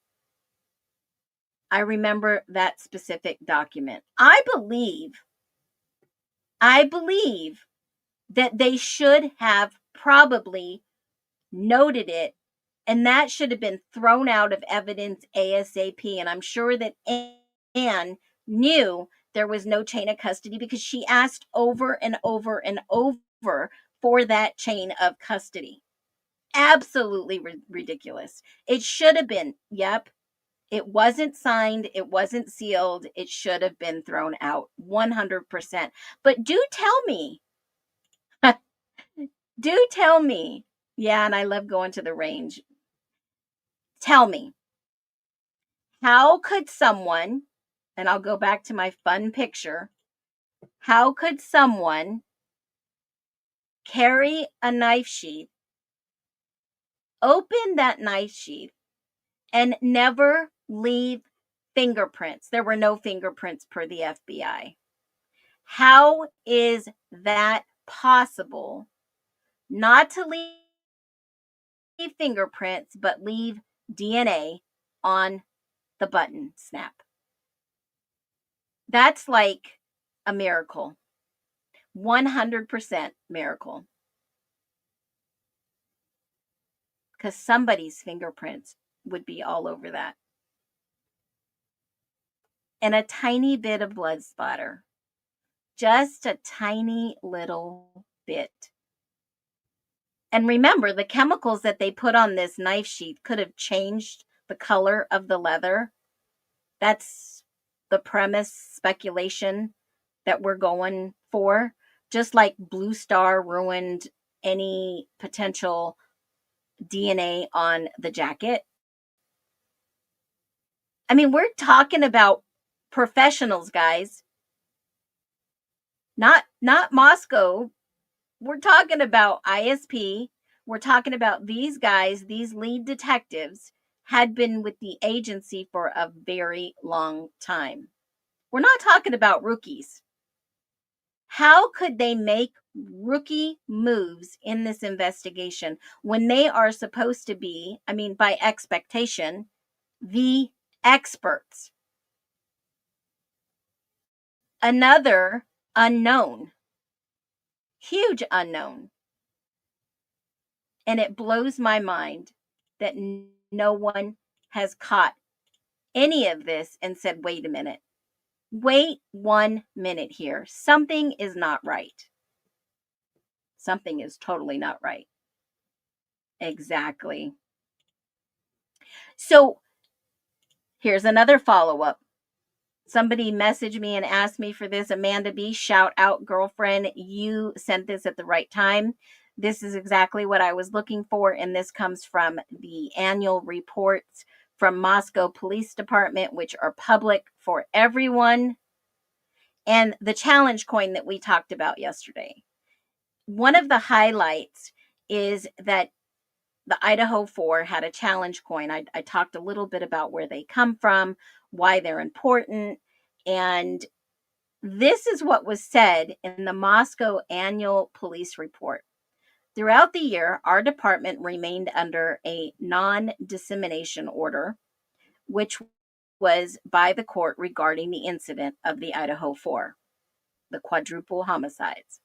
I remember that specific document. I believe that they should have probably noted it, and that should have been thrown out of evidence ASAP. And I'm sure that Anne knew there was no chain of custody because she asked over and over and over for that chain of custody. Absolutely ridiculous. It should have been, yep, it wasn't signed, it wasn't sealed, it should have been thrown out 100%. But do tell me, yeah, and I love going to the range. Tell me, how could someone, and I'll go back to my fun picture, how could someone carry a knife sheath, open that knife sheath, and never leave fingerprints? There were no fingerprints per the FBI. How is that possible? Not to leave fingerprints, but leave DNA on the button snap. That's like a miracle. 100% miracle. Because somebody's fingerprints would be all over that. And a tiny bit of blood splatter. Just a tiny little bit. And remember, the chemicals that they put on this knife sheath could have changed the color of the leather. That's the premise, speculation that we're going for. Just like Blue Star ruined any potential DNA on the jacket. I mean, we're talking about professionals, guys. Not Moscow. We're talking about ISP. We're talking about these guys, these lead detectives had been with the agency for a very long time. We're not talking about rookies. How could they make rookie moves in this investigation when they are supposed to be, I mean, by expectation, the experts? Another unknown, huge unknown. And it blows my mind that no one has caught any of this and said, wait a minute. Wait 1 minute here. Something is not right. Something is totally not right. Exactly. So here's another follow-up. Somebody messaged me and asked me for this. Amanda B, shout out, girlfriend. You sent this at the right time. This is exactly what I was looking for. And this comes from the annual reports from Moscow Police Department, which are public for everyone. And the challenge coin that we talked about yesterday. One of the highlights is that the Idaho 4 had a challenge coin. I talked a little bit about where they come from, why they're important. And this is what was said in the Moscow Annual Police Report. Throughout the year, our department remained under a non-dissemination order, which was by the court regarding the incident of the Idaho 4, the quadruple homicides.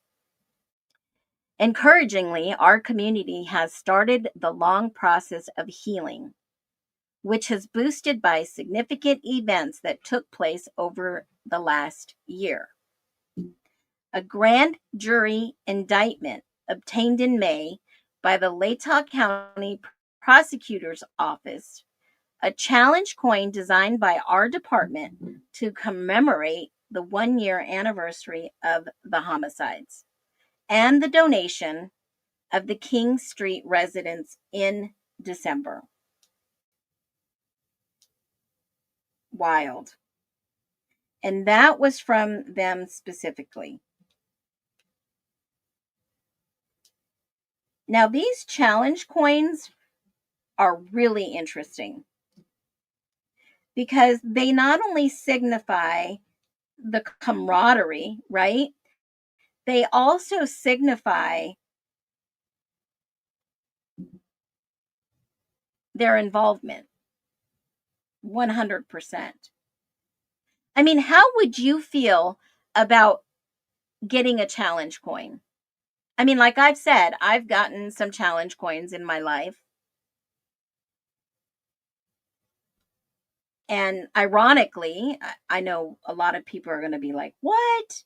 Encouragingly, our community has started the long process of healing, which has boosted by significant events that took place over the last year. A grand jury indictment obtained in May by the Latah County Prosecutor's Office, a challenge coin designed by our department to commemorate the 1-year anniversary of the homicides, and the donation of the King Street residence in December. Wild. And that was from them specifically. Now, these challenge coins are really interesting because they not only signify the camaraderie, right? They also signify their involvement 100%. I mean, how would you feel about getting a challenge coin? I mean, like I've said, I've gotten some challenge coins in my life. And ironically, I know a lot of people are going to be like, what?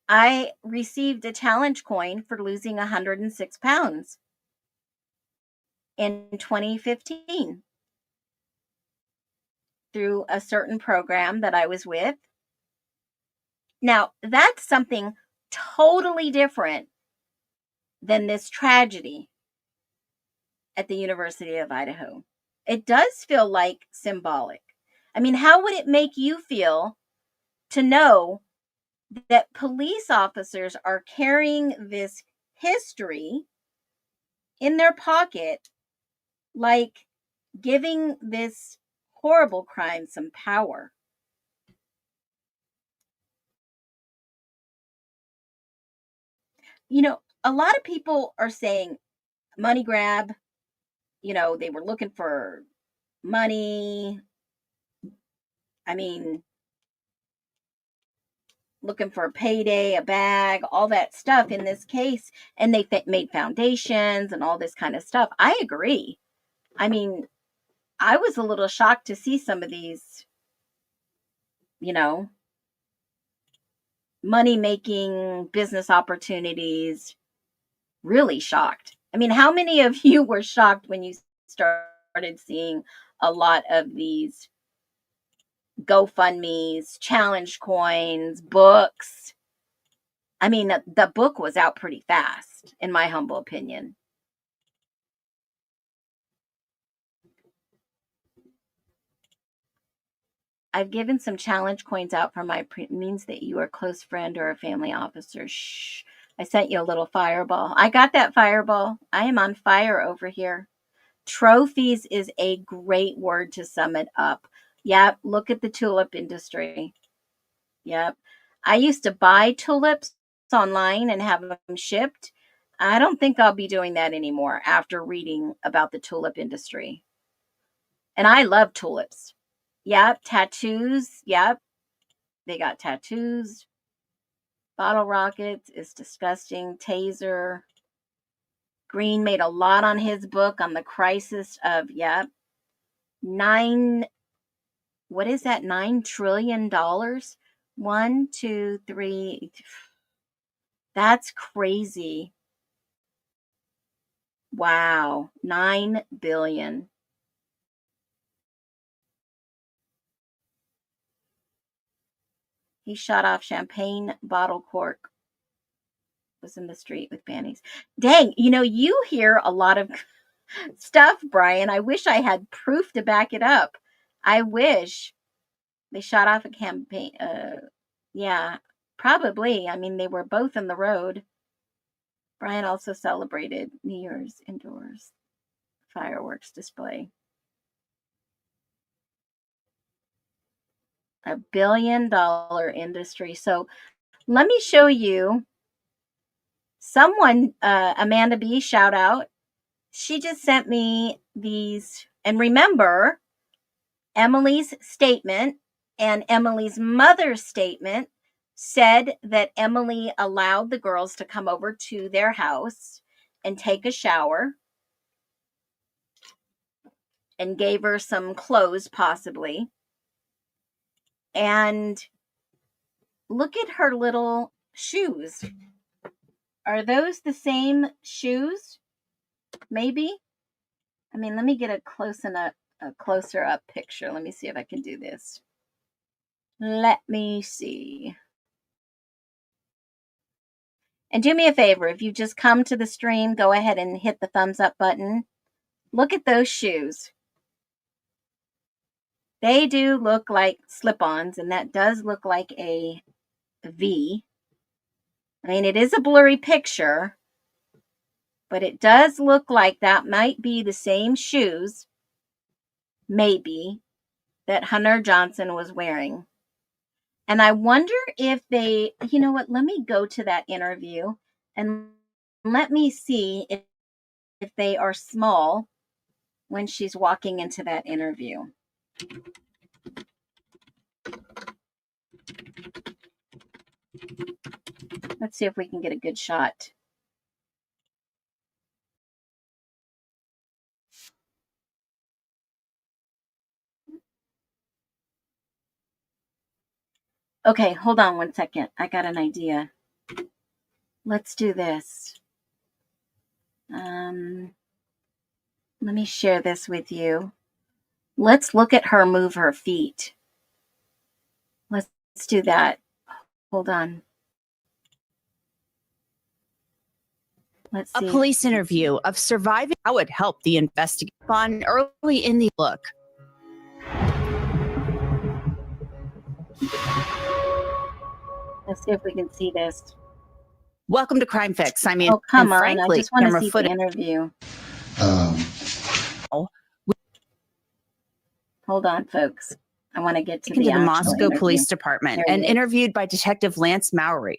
I received a challenge coin for losing 106 pounds in 2015 through a certain program that I was with. Now, that's something totally different than this tragedy at the University of Idaho. It does feel like symbolic. I mean, how would it make you feel to know that police officers are carrying this history in their pocket, like giving this horrible crime some power? a lot of people are saying money grab. They were looking for money. I mean, looking for a payday, a bag, all that stuff in this case. And they made foundations and all this kind of stuff. I agree. I mean, I was a little shocked to see some of these, money making business opportunities. Really shocked. I mean, how many of you were shocked when you started seeing a lot of these GoFundMes, challenge coins, books? I mean, the book was out pretty fast, in my humble opinion. I've given some challenge coins out for my means that you are a close friend or a family officer. Shh. I sent you a little fireball. I got that fireball. I am on fire over here. Trophies is a great word to sum it up. Yep. Look at the tulip industry. Yep. I used to buy tulips online and have them shipped. I don't think I'll be doing that anymore after reading about the tulip industry. And I love tulips. Yep. Tattoos. Yep. They got tattoos. Bottle rockets is disgusting. Taser. Green made a lot on his book on the crisis of, $9 trillion? 1, 2, 3. That's crazy. Wow. 9 billion. He shot off champagne bottle cork. Was in the street with panties. Dang, you hear a lot of stuff, Brian. I wish I had proof to back it up. I wish. They shot off a campaign. Yeah, probably. I mean, they were both in the road. Brian also celebrated New Year's indoors fireworks display. $1 billion industry. So let me show you someone, Amanda B, shout out. She just sent me these. And remember, Emily's statement and Emily's mother's statement said that Emily allowed the girls to come over to their house and take a shower and gave her some clothes, possibly. And look at her little shoes. Are those the same shoes? Maybe. I mean, let me get a closer up picture. Let me see if I can do this. Let me see. And do me a favor, if you just come to the stream, go ahead and hit the thumbs up button. Look at those shoes. They do look like slip-ons, and that does look like a V. I mean, it is a blurry picture, but it does look like that might be the same shoes, maybe, that Hunter Johnson was wearing. And I wonder if they, you know what, let me go to that interview and let me see if they are small when she's walking into that interview. Let's see if we can get a good shot. Okay, hold on one second. I got an idea. Let's do this. Let me share this with you. Let's look at her move her feet. Let's do that. Hold on. Let's see. A police interview of surviving how it helped the investigation on early in the book. Let's see if we can see this. Welcome to Crime Fix. I mean, oh, come on. Frankly, I just want to see the interview. Hold on, folks. I want to get to the Moscow interview. Police Department and interviewed by Detective Lance Mowry.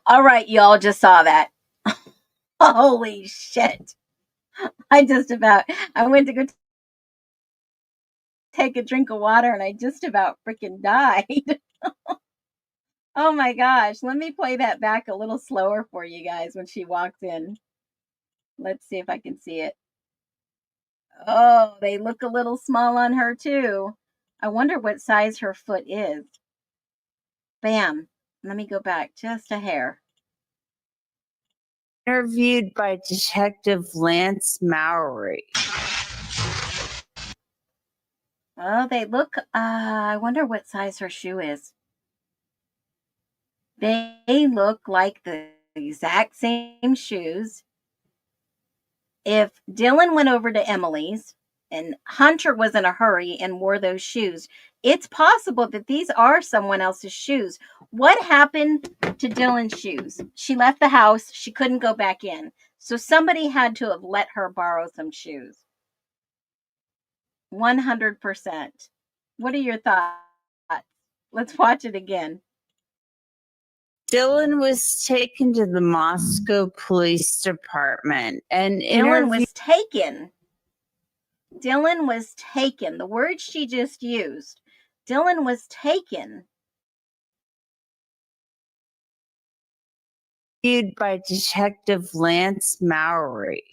All right, y'all just saw that. Holy shit. I went to go take a drink of water and I just about freaking died. Oh my gosh. Let me play that back a little slower for you guys when she walks in. Let's see if I can see it. Oh, they look a little small on her too. I wonder what size her foot is. Bam. Let me go back just a hair. Interviewed by Detective Lance Mowry. Oh, they look, I wonder what size her shoe is. They look like the exact same shoes. If Dylan went over to Emily's and Hunter was in a hurry and wore those shoes, it's possible that these are someone else's shoes. What happened to Dylan's shoes? She left the house. She couldn't go back in. So somebody had to have let her borrow some shoes. 100%. What are your thoughts? Let's watch it again. Dylan was taken to the Moscow Police Department and Dylan was taken. Dylan was taken. The word she just used. Dylan was taken. interviewed by Detective Lance Mowry.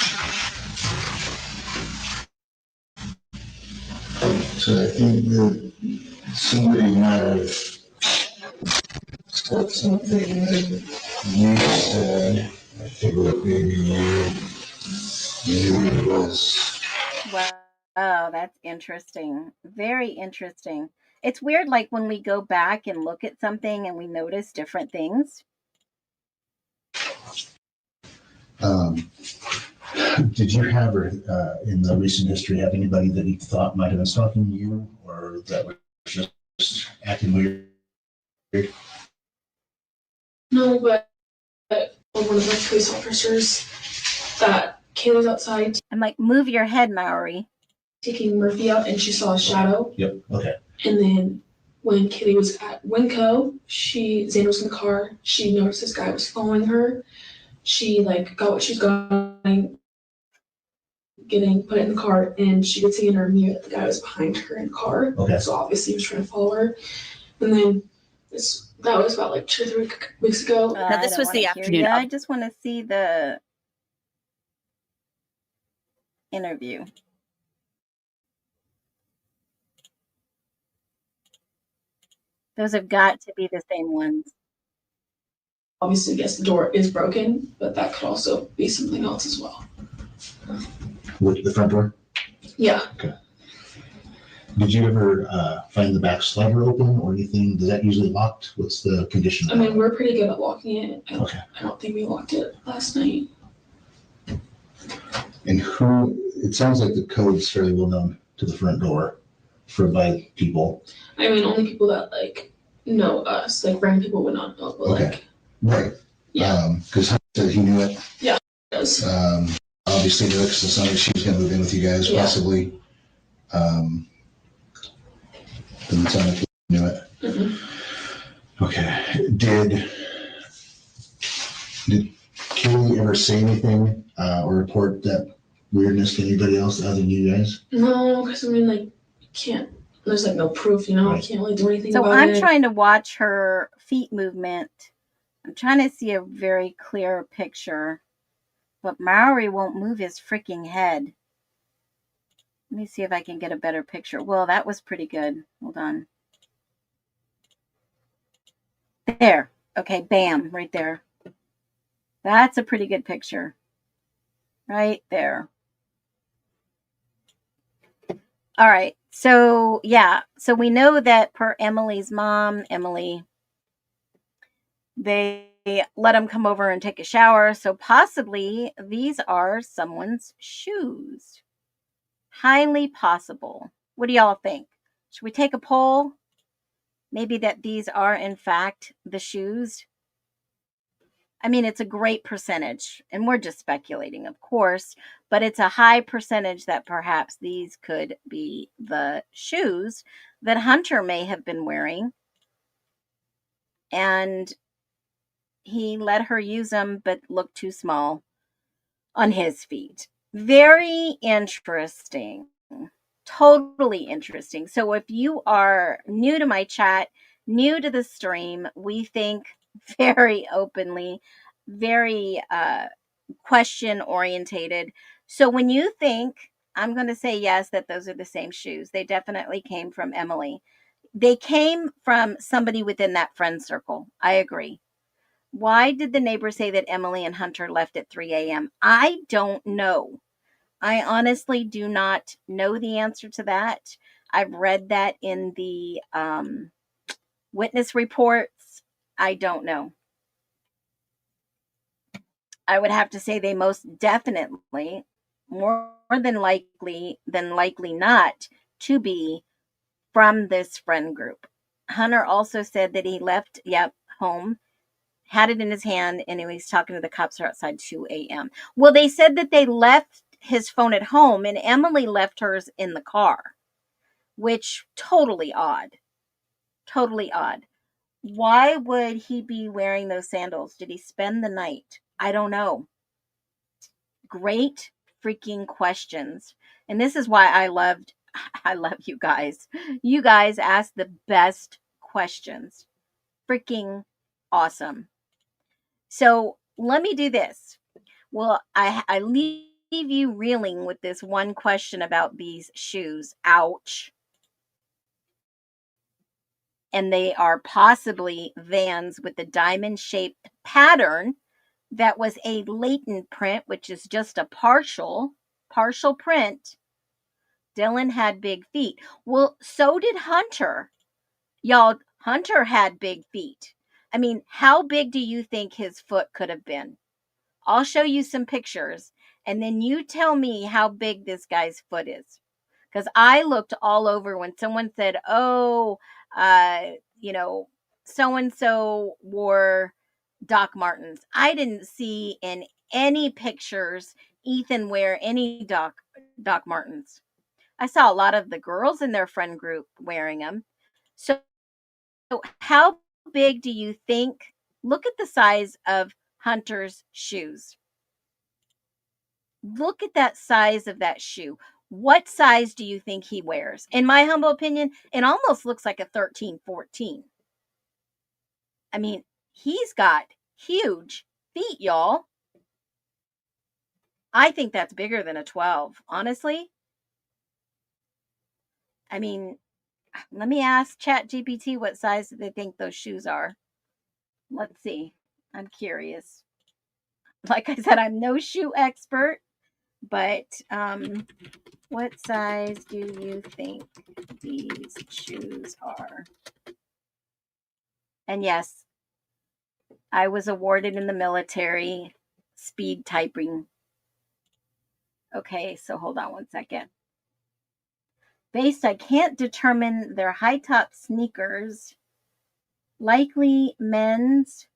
So I think that somebody might have said something that you said. I think that maybe it was. Wow, that's interesting. Very interesting. It's weird, like when we go back and look at something and we notice different things. Did you have, or in the recent history, have anybody that you thought might have been stalking you, or that was just acting weird? No, but one of the police officers that Kayla's outside I'm like, move your head, Mowry. taking Murphy out, and she saw a shadow. Yep. Okay. And then when Kaylee was at Winco, Xander was in the car. She noticed this guy was following her. She got what she's going, put it in the car, and she could see in her mirror that the guy was behind her in the car. Okay. So obviously he was trying to follow her. And then that was about 2 or 3 weeks ago. Now, this was the afternoon. I just want to see the interview. Those have got to be the same ones. Obviously, yes, the door is broken, but that could also be something else as well. With the front door? Yeah. Okay. Did you ever find the back slider open or anything? Is that usually locked? What's the condition? I mean, we're pretty good at locking it. I don't think we locked it last night. And it sounds like the code's fairly well known to the front door by people. I mean, only people that know us, random people would not know. But Okay. Right. Yeah. Because Hunter said he knew it. Yeah, he does. Obviously knew it because it sounded like she was going to move in with you guys, possibly. Doesn't sound like he knew it. Mm-hmm. Okay. Did Kaylee ever say anything or report that weirdness to anybody else other than you guys? No, because I mean, you can't. There's no proof, Right. I can't really do anything about it. So I'm trying to watch her feet movement. I'm trying to see a very clear picture, but Mowry won't move his freaking head. Let me see if I can get a better picture. Well, that was pretty good. Hold on. There. Okay, bam, right there. That's a pretty good picture. Right there. All right. So, yeah. So we know that per Emily's mom, Emily, they let him come over and take a shower. So possibly these are someone's shoes. Highly possible. What do y'all think? Should we take a poll? Maybe that these are, in fact, the shoes. I mean, it's a great percentage, and we're just speculating, of course, but it's a high percentage that perhaps these could be the shoes that Hunter may have been wearing. and he let her use them, but looked too small on his feet. Very interesting. Totally interesting. So if you are new to my chat, new to the stream, we think very openly, very question orientated. So when you think, I'm going to say yes, that those are the same shoes. They definitely came from Emily. They came from somebody within that friend circle. I agree. Why did the neighbor say that Emily and Hunter left at 3 a.m.? I don't know. I honestly do not know the answer to that. I've read that in the witness reports. I don't know. I would have to say they most definitely, more than likely not, to be from this friend group. Hunter also said that he left, home, had it in his hand, and he was talking to the cops outside 2 a.m. Well, they said that they left his phone at home and Emily left hers in the car, which totally odd. Totally odd. Why would he be wearing those sandals? Did he spend the night? I don't know. Great freaking questions. And this is why I love you guys. You guys ask the best questions. Freaking awesome. So let me do this. Well, I leave you reeling with this one question about these shoes. Ouch. And they are possibly Vans with the diamond shaped pattern that was a latent print, which is just a partial print. Dylan had big feet. Well, so did Hunter. Y'all, Hunter had big feet. I mean, how big do you think his foot could have been? I'll show you some pictures and then you tell me how big this guy's foot is. Because I looked all over when someone said, oh, you know, so and so wore Doc Martens. I didn't see in any pictures Ethan wear any Doc Martens. I saw a lot of the girls in their friend group wearing them. So how big do you think? Look at the size of Hunter's shoes. Look at that size of that shoe. What size do you think he wears? In my humble opinion, it almost looks like a 13, 14. I mean, he's got huge feet, y'all. I think that's bigger than a 12, honestly. I mean, let me ask ChatGPT what size they think those shoes are. Let's see. I'm curious. Like I said, I'm no shoe expert, but what size do you think these shoes are? And yes, I was awarded in the military speed typing. Okay, so hold on one second. Based, I can't determine their high top sneakers. Likely men's.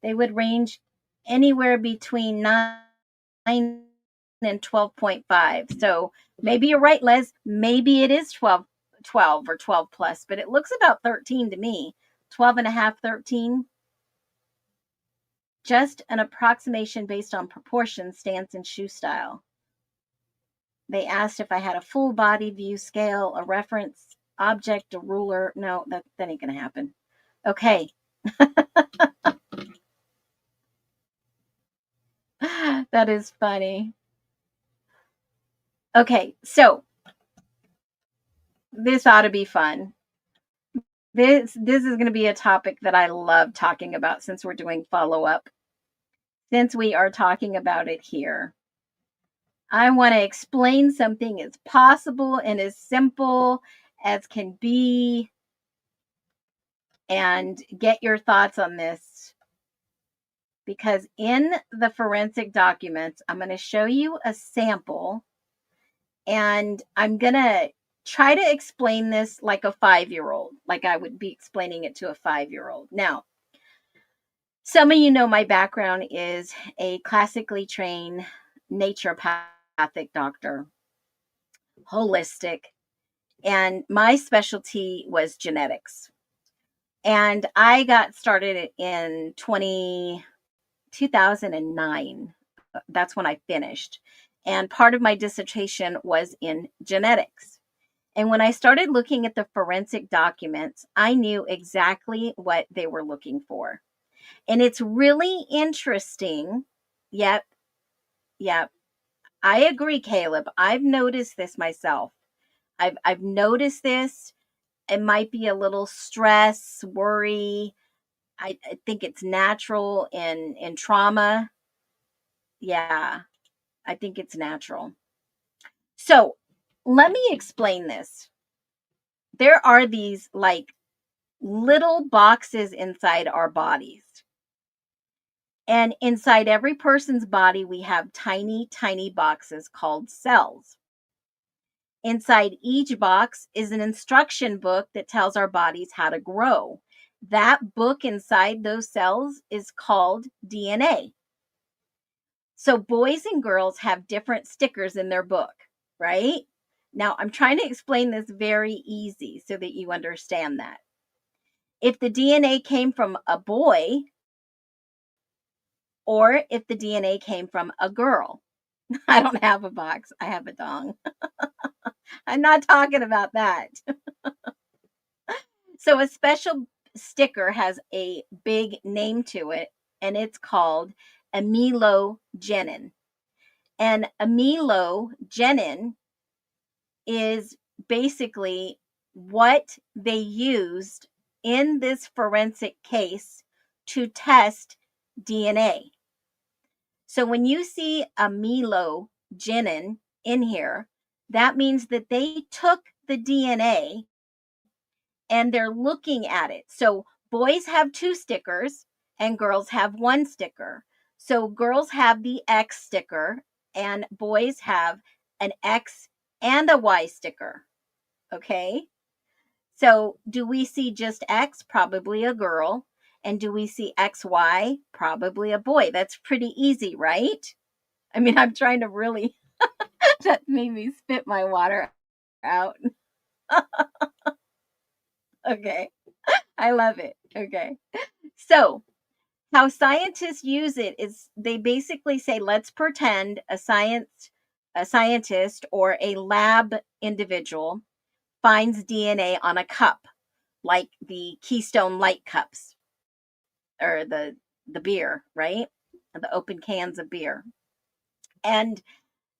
They would range anywhere between 9 and 12.5. So maybe you're right, Les. Maybe it is 12 or 12 plus, but it looks about 13 to me. 12 and a half, 13. Just an approximation based on proportion, stance, and shoe style. They asked if I had a full body view scale, a reference object, a ruler. No, that ain't gonna happen. Okay. That is funny. Okay, so this ought to be fun. This is going to be a topic that I love talking about since we're doing follow-up. Since we are talking about it here. I want to explain something as possible and as simple as can be and get your thoughts on this. Because in the forensic documents, I'm going to show you a sample and I'm going to try to explain this like a 5-year-old, like I would be explaining it to a 5-year-old. Now, some of you know my background is a classically trained naturopathic doctor, holistic, and my specialty was genetics. And I got started in 2009. That's when I finished. And part of my dissertation was in genetics. And when I started looking at the forensic documents, I knew exactly what they were looking for. And it's really interesting. Yep, yep. I agree, Caleb. I've noticed this myself. I've noticed this. It might be a little stress, worry. I think it's natural in trauma. Yeah, I think it's natural. So let me explain this. There are these like little boxes inside our bodies. And inside every person's body, we have tiny, tiny boxes called cells. Inside each box is an instruction book that tells our bodies how to grow. That book inside those cells is called DNA. So boys and girls have different stickers in their book, right? Now, I'm trying to explain this very easy so that you understand that. If the DNA came from a boy or if the DNA came from a girl, I don't have a box, I have a dong. I'm not talking about that. So a special sticker has a big name to it, and it's called amelogenin. And amelogenin is basically what they used in this forensic case to test DNA. So when you see amelogenin in here, that means that they took the DNA and they're looking at it. So boys have 2 stickers and girls have 1 sticker. So girls have the X sticker and boys have an X and a Y sticker. Okay? So do we see just X? Probably a girl. And do we see XY? Probably a boy. That's pretty easy, right? I mean, I'm trying to really, that made me spit my water out. Okay. I love it. Okay. So, how scientists use it is they basically say, let's pretend a scientist or a lab individual finds DNA on a cup, like the Keystone Light cups or the beer, right? The open cans of beer. And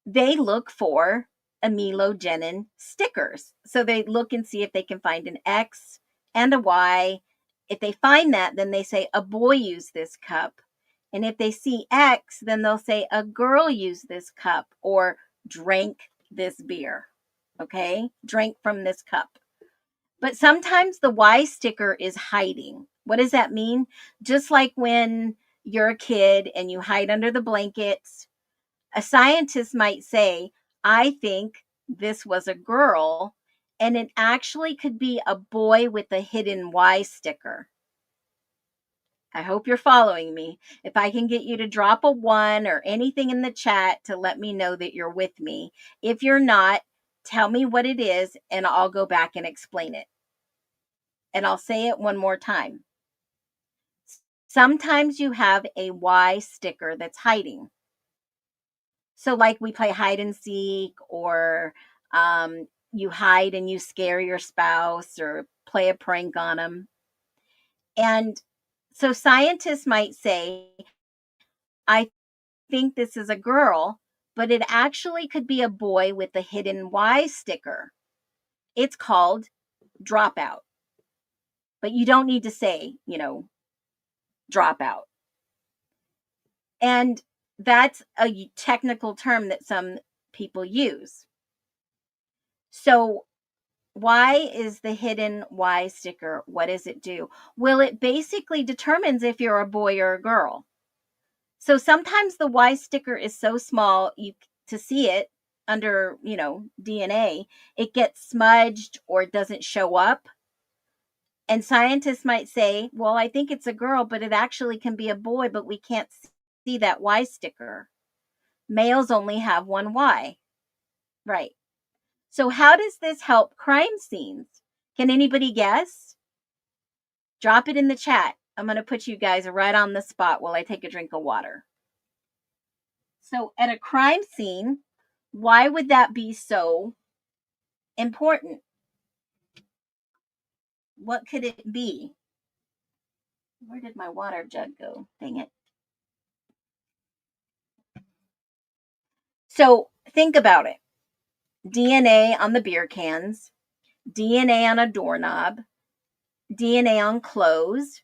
they look for amelogenin stickers. So they look and see if they can find an X and a Y. If they find that, then they say a boy used this cup. And if they see X, then they'll say a girl used this cup or drank this beer. Okay? Drank from this cup. But sometimes the Y sticker is hiding. What does that mean? Just like when you're a kid and you hide under the blankets, a scientist might say, I think this was a girl, and it actually could be a boy with a hidden Y sticker. I hope you're following me. If I can get you to drop a 1 or anything in the chat to let me know that you're with me. If you're not, tell me what it is, and I'll go back and explain it. And I'll say it one more time. Sometimes you have a Y sticker that's hiding. So like we play hide and seek, or you hide and you scare your spouse or play a prank on them. And so scientists might say, I think this is a girl, but it actually could be a boy with a hidden Y sticker. It's called dropout. But you don't need to say, dropout. And that's a technical term that some people use. So why is the hidden Y sticker? What does it do? Well, it basically determines if you're a boy or a girl. So sometimes the Y sticker is so small to see it under, DNA, it gets smudged or it doesn't show up. And scientists might say, well, I think it's a girl, but it actually can be a boy, but we can't see that Y sticker. Males only have 1 Y. Right. So how does this help crime scenes? Can anybody guess? Drop it in the chat. I'm going to put you guys right on the spot while I take a drink of water. So at a crime scene, why would that be so important? What could it be? Where did my water jug go? Dang it. So think about it. DNA on the beer cans, DNA on a doorknob, DNA on clothes,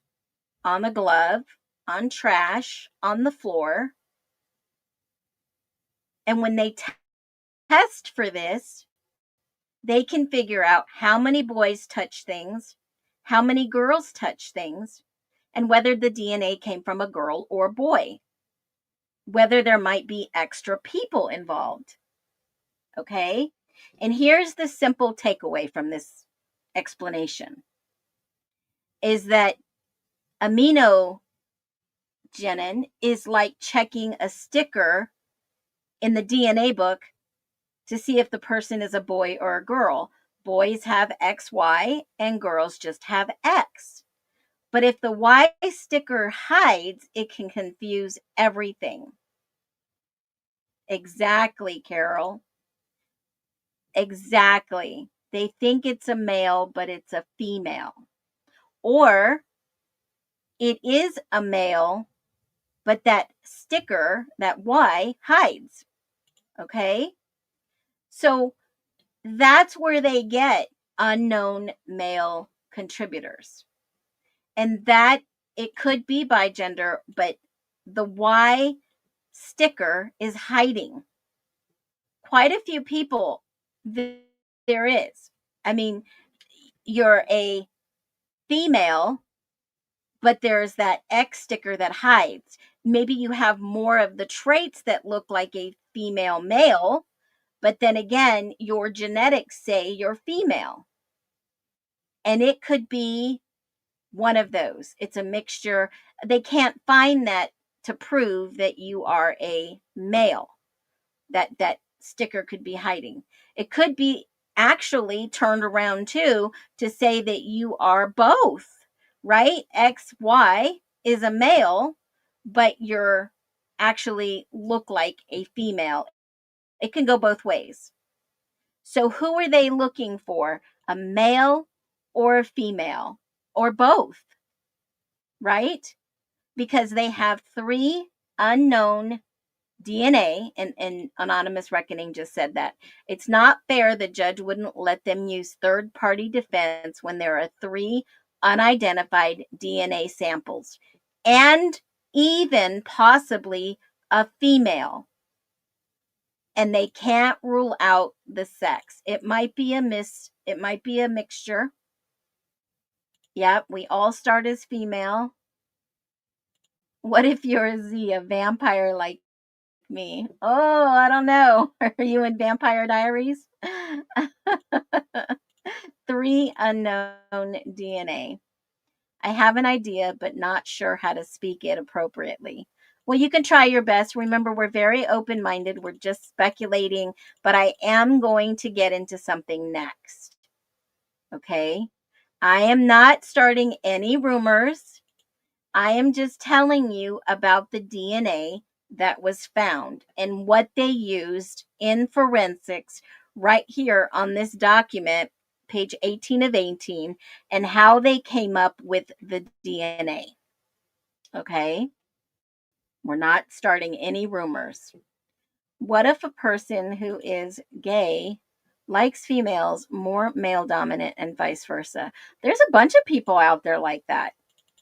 on the glove, on trash, on the floor. And when they test for this, they can figure out how many boys touch things, how many girls touch things, and whether the DNA came from a girl or boy, whether there might be extra people involved. Okay? And here's the simple takeaway from this explanation is that aminogenin is like checking a sticker in the DNA book to see if the person is a boy or a girl. Boys have XY and girls just have X. But if the Y sticker hides, it can confuse everything. Exactly, Carol. Exactly. They think it's a male, but it's a female. Or it is a male, but that sticker, that Y, hides. Okay? So that's where they get unknown male contributors. And that it could be by gender, but the Y sticker is hiding quite a few people. There is. I mean, you're a female, but there's that X sticker that hides. Maybe you have more of the traits that look like a female male, but then again, your genetics say you're female. And it could be one of those. It's a mixture. They can't find that to prove that you are a male. That sticker could be hiding. It could be actually turned around too to say that you are both, right? XY is a male, but you're actually look like a female. It can go both ways. So who are they looking for? A male or a female or both, right? Because they have 3 unknown DNA, and Anonymous Reckoning just said that. It's not fair the judge wouldn't let them use third-party defense when there are 3 unidentified DNA samples and even possibly a female. And they can't rule out the sex. It might be a mixture. Yep, we all start as female. What if you're a vampire like me? Oh, I don't know. Are you in Vampire Diaries? 3 unknown DNA. I have an idea, but not sure how to speak it appropriately. Well, you can try your best. Remember, we're very open-minded. We're just speculating, but I am going to get into something next. Okay? I am not starting any rumors. I am just telling you about the DNA that was found and what they used in forensics right here on this document, page 18 of 18, and how they came up with the DNA. Okay? We're not starting any rumors. What if a person who is gay likes females more male dominant and vice versa? There's a bunch of people out there like that.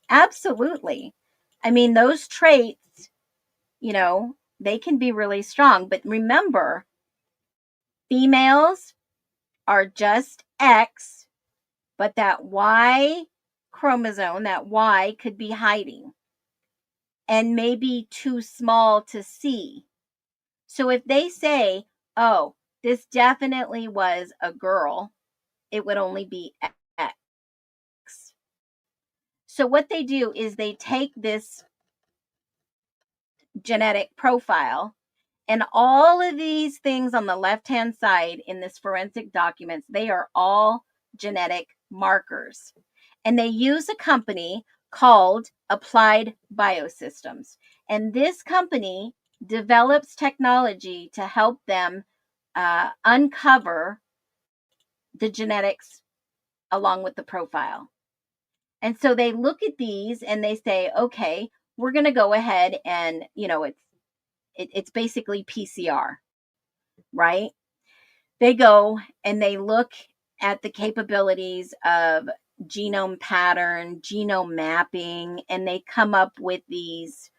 Absolutely. I mean, those traits, they can be really strong. But remember, females are just X, but that Y chromosome, that Y could be hiding and maybe too small to see. So if they say, oh, this definitely was a girl, it would only be X. So what they do is they take this genetic profile and all of these things on the left-hand side in this forensic documents, they are all genetic markers. And they use a company called Applied Biosystems. And this company develops technology to help them uncover the genetics along with the profile. And so they look at these and they say, okay, we're going to go ahead and, it's basically PCR, right? They go and they look at the capabilities of genome pattern, genome mapping, and they come up with these,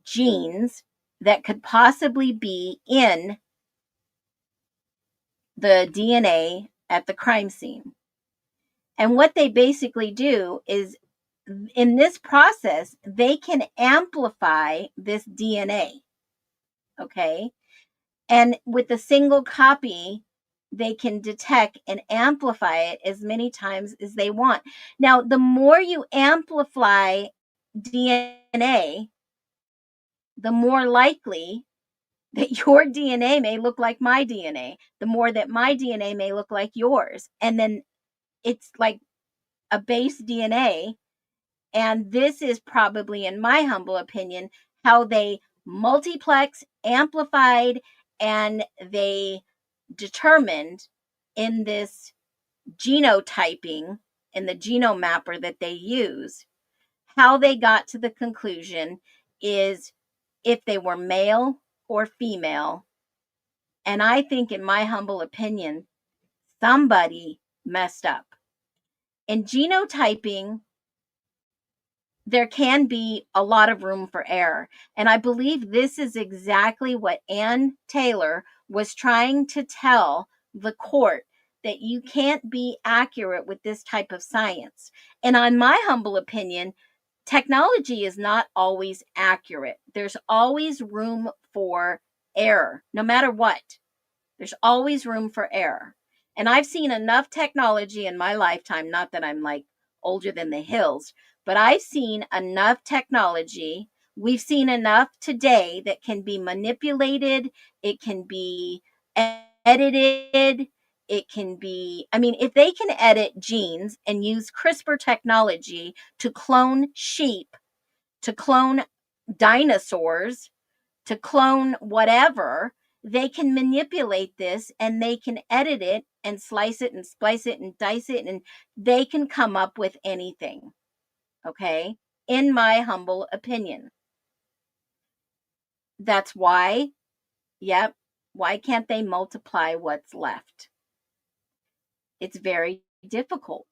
genes that could possibly be in the DNA at the crime scene. And what they basically do is, in this process, they can amplify this DNA. Okay. And with a single copy, they can detect and amplify it as many times as they want. Now, the more you amplify DNA, the more likely that your DNA may look like my DNA, the more that my DNA may look like yours. And then it's like a base DNA. And this is probably, in my humble opinion, how they multiplex, amplified, and they determined in this genotyping, in the genome mapper that they use, how they got to the conclusion is if they were male or female. And I think, in my humble opinion, somebody messed up. In genotyping, there can be a lot of room for error. And I believe this is exactly what Ann Taylor was trying to tell the court, that you can't be accurate with this type of science. And on my humble opinion, technology is not always accurate. There's always room for error, no matter what. There's always room for error. And I've seen enough technology in my lifetime, not that I'm like older than the hills, but I've seen enough technology. We've seen enough today that can be manipulated. It can be edited. It can be, if they can edit genes and use CRISPR technology to clone sheep, to clone dinosaurs, to clone whatever, they can manipulate this and they can edit it and slice it and splice it and dice it, and they can come up with anything. Okay? In my humble opinion. That's why, why can't they multiply what's left? It's very difficult.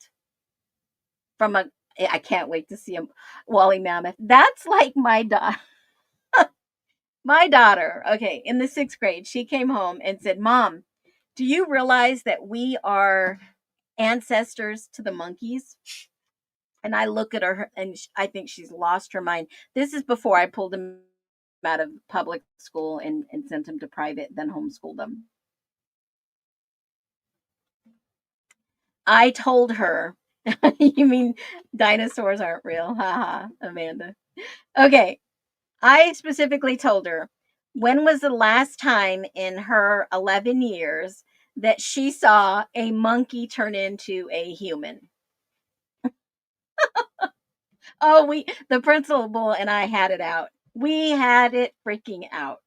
I can't wait to see a woolly mammoth. That's like my daughter, okay, in the 6th grade, she came home and said, Mom, do you realize that we are ancestors to the monkeys? And I look at her and I think she's lost her mind. This is before I pulled them out of public school and sent them to private, then homeschooled them. I told her, you mean dinosaurs aren't real? Haha, Amanda. Okay. I specifically told her, when was the last time in her 11 years that she saw a monkey turn into a human? Oh, the principal and I had it out. We had it freaking out.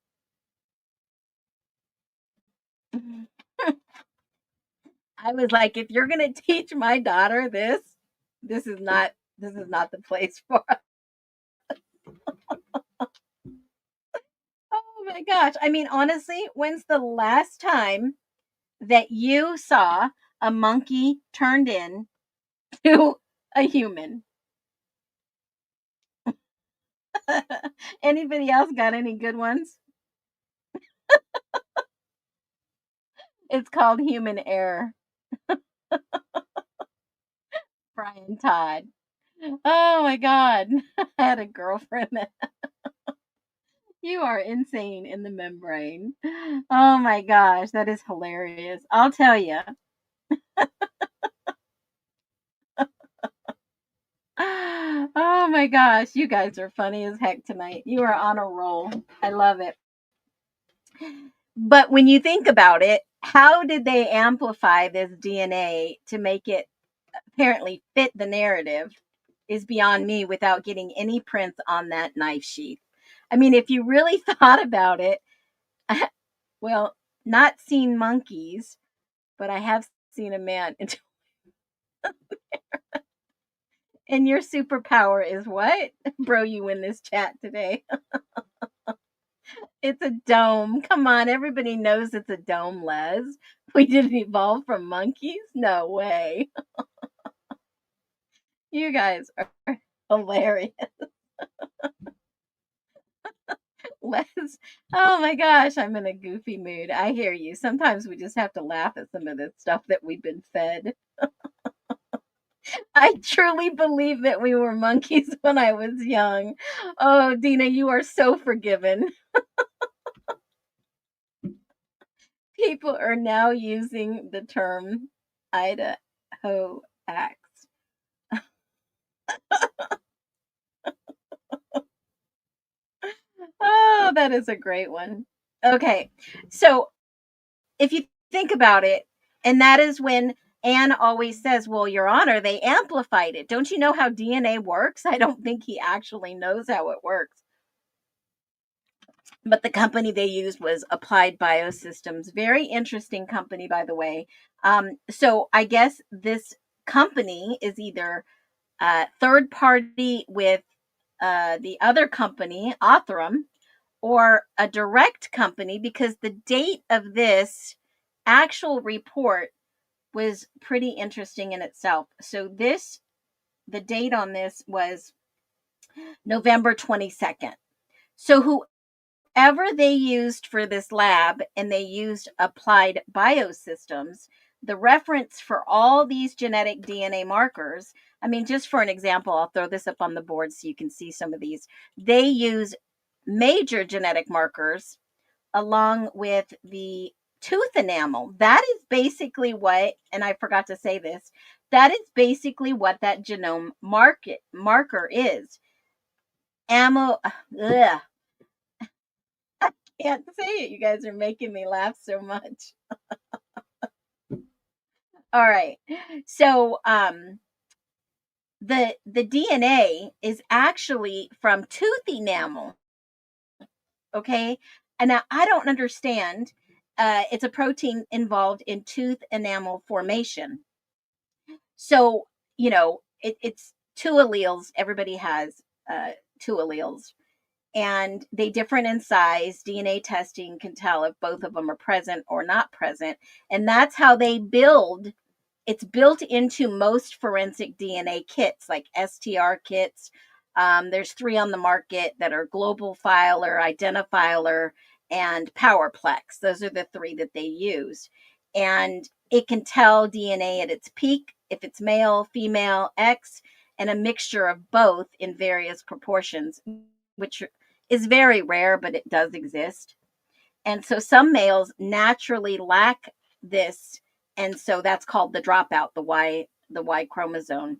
I was like, if you're going to teach my daughter this is not the place for us. Oh my gosh. Honestly, when's the last time that you saw a monkey turned into a human? Anybody else got any good ones? It's called human error. Brian Todd. Oh my God. I had a girlfriend that you are insane in the membrane. Oh my gosh, that is hilarious. I'll tell you. Oh my gosh, you guys are funny as heck tonight. You are on a roll. I love it. But when you think about it, how did they amplify this DNA to make it apparently fit the narrative is beyond me without getting any prints on that knife sheath. I mean, if you really thought about it, well, not seen monkeys, but I have seen a man. And your superpower is what? Bro, you win this chat today. It's a dome. Come on, everybody knows it's a dome, Les. We didn't evolve from monkeys? No way. You guys are hilarious. Les, oh my gosh, I'm in a goofy mood. I hear you. Sometimes we just have to laugh at some of the stuff that we've been fed. I truly believe that we were monkeys when I was young. Oh, Dina, you are so forgiven. People are now using the term Idaho axe. Oh, that is a great one. Okay, so if you think about it, and that is when Anne always says, well, Your Honor, they amplified it. Don't you know how DNA works? I don't think he actually knows how it works. But the company they used was Applied Biosystems. Very interesting company, by the way. So I guess this company is either third party with the other company, Othram, or a direct company, because the date of this actual report was pretty interesting in itself. So the date on this was November 22nd. So whoever they used for this lab, and they used Applied Biosystems, the reference for all these genetic DNA markers, I mean, just for an example, I'll throw this up on the board so you can see some of these. They use major genetic markers along with the tooth enamel. That is basically what, and I forgot to say this, that is basically what that genome marker is. Amo, ugh, can't say it. You guys are making me laugh so much. All right. So the DNA is actually from tooth enamel. Okay. And now I don't understand. It's a protein involved in tooth enamel formation. So, it's two alleles. Everybody has two alleles, and they differ in size. DNA testing can tell if both of them are present or not present. And that's how they build. It's built into most forensic DNA kits, like STR kits. There's 3 on the market that are Global Filer, Identifiler, and PowerPlex. Those are the 3 that they use. And it can tell DNA at its peak, if it's male, female, X, and a mixture of both in various proportions, which is very rare, but it does exist. And so some males naturally lack this, and so that's called the dropout, the Y chromosome.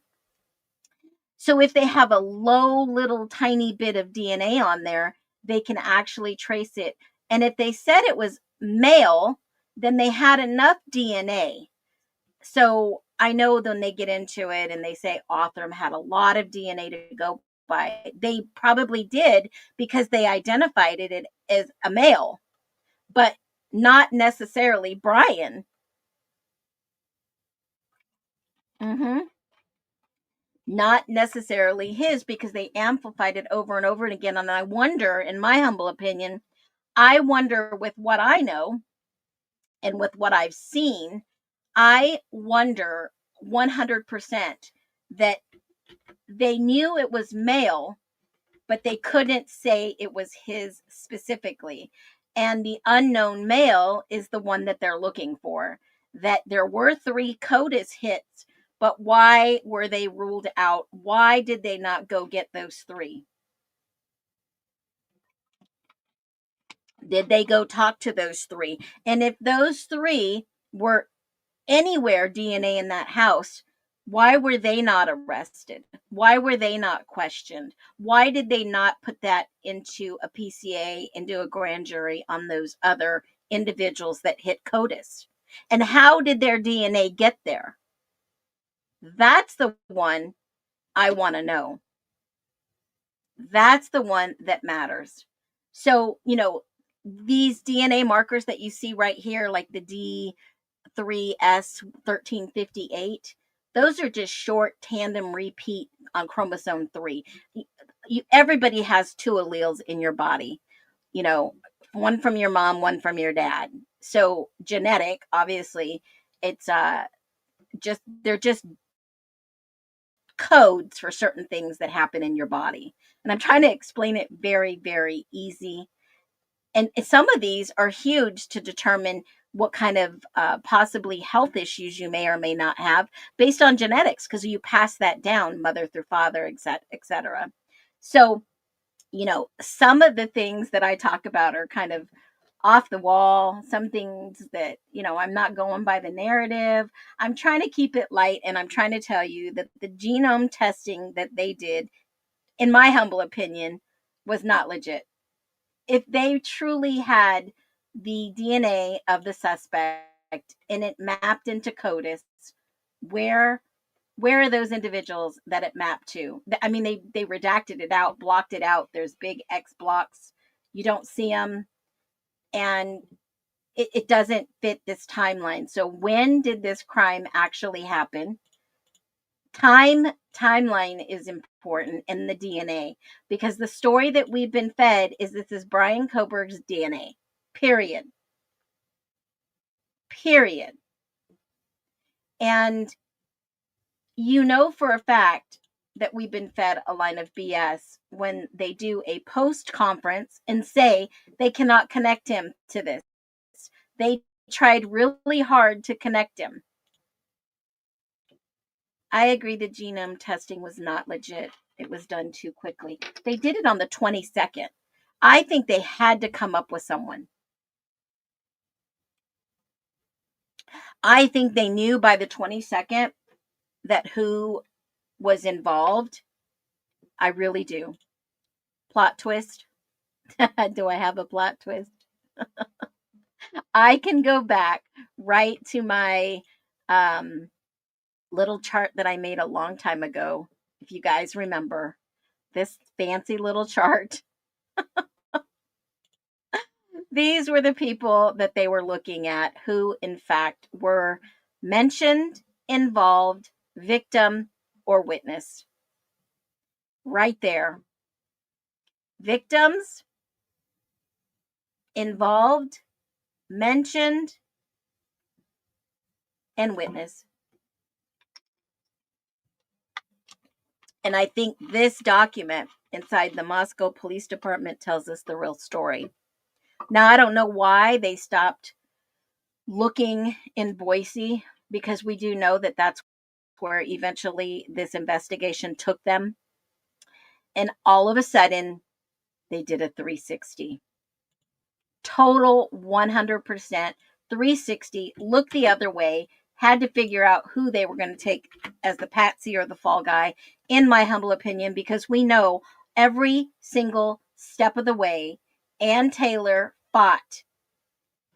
So if they have a low little tiny bit of DNA on there, they can actually trace it. And if they said it was male, then they had enough DNA. So I know when they get into it and they say Othram had a lot of DNA to go by, they probably did, because they identified it as a male, but not necessarily Brian. Not necessarily his, because they amplified it over and over and again. And I wonder, in my humble opinion, I wonder, with what I know and with what I've seen, I wonder 100% that they knew it was male, but they couldn't say it was his specifically. And the unknown male is the one that they're looking for. That there were 3 CODIS hits, but why were they ruled out? Why did they not go get those 3? Did they go talk to those 3? And if those 3 were anywhere DNA in that house, why were they not arrested? Why were they not questioned? Why did they not put that into a PCA, into a grand jury on those other individuals that hit CODIS? And how did their DNA get there? That's the one I want to know. That's the one that matters. So, these DNA markers that you see right here, like the D3S1358, those are just short tandem repeat on chromosome 3. Everybody has 2 alleles in your body, one from your mom, one from your dad. So genetic, obviously, it's they're just codes for certain things that happen in your body. And I'm trying to explain it very, very easy. And some of these are huge to determine what kind of possibly health issues you may or may not have based on genetics, because you pass that down mother through father, etc. So, some of the things that I talk about are kind of off the wall, some things that, I'm not going by the narrative. I'm trying to keep it light, and I'm trying to tell you that the genome testing that they did, in my humble opinion, was not legit. If they truly had the DNA of the suspect and it mapped into CODIS, where are those individuals that it mapped to? I mean, they redacted it out, blocked it out. There's big X blocks. You don't see them. And it doesn't fit this timeline. So when did this crime actually happen? Timeline is important in the DNA, because the story that we've been fed is this is Brian Kohberger's DNA. Period. And for a fact that we've been fed a line of BS when they do a post conference and say they cannot connect him to this. They tried really hard to connect him. I agree the genome testing was not legit. It was done too quickly. They did it on the 22nd. I think they had to come up with someone. I think they knew by the 22nd that who was involved. I really do. Plot twist. Do I have a plot twist? I can go back right to my little chart that I made a long time ago. If you guys remember this fancy little chart, these were the people that they were looking at who, in fact, were mentioned, involved, victim, or witness. Right there. Victims, involved, mentioned, and witness. And I think this document inside the Moscow Police Department tells us the real story. Now, I don't know why they stopped looking in Boise, because we do know that that's where eventually this investigation took them. And all of a sudden, they did a 360. Total 100% 360, look the other way, had to figure out who they were going to take as the patsy or the fall guy, in my humble opinion, because we know every single step of the way, Ann Taylor fought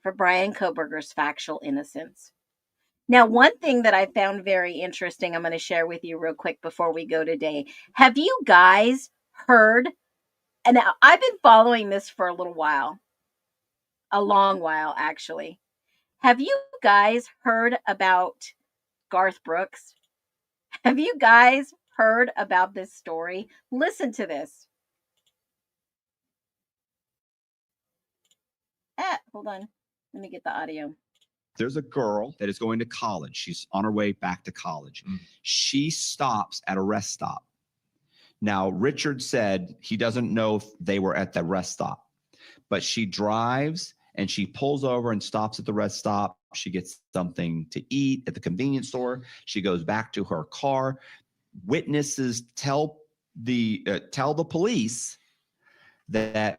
for Brian Kohberger's factual innocence. Now, one thing that I found very interesting, I'm going to share with you real quick before we go today. Have you guys heard, and now I've been following this for a little while, a long while actually. Have you guys heard about Garth Brooks? Have you guys heard about this story? Listen to this. Hold on. Let me get the audio. There's a girl that is going to college. She's on her way back to college. She stops at a rest stop. Now, Richard said he doesn't know if they were at the rest stop, but she drives and she pulls over and stops at the rest stop. She gets something to eat at the convenience store. She goes back to her car. Witnesses tell the police that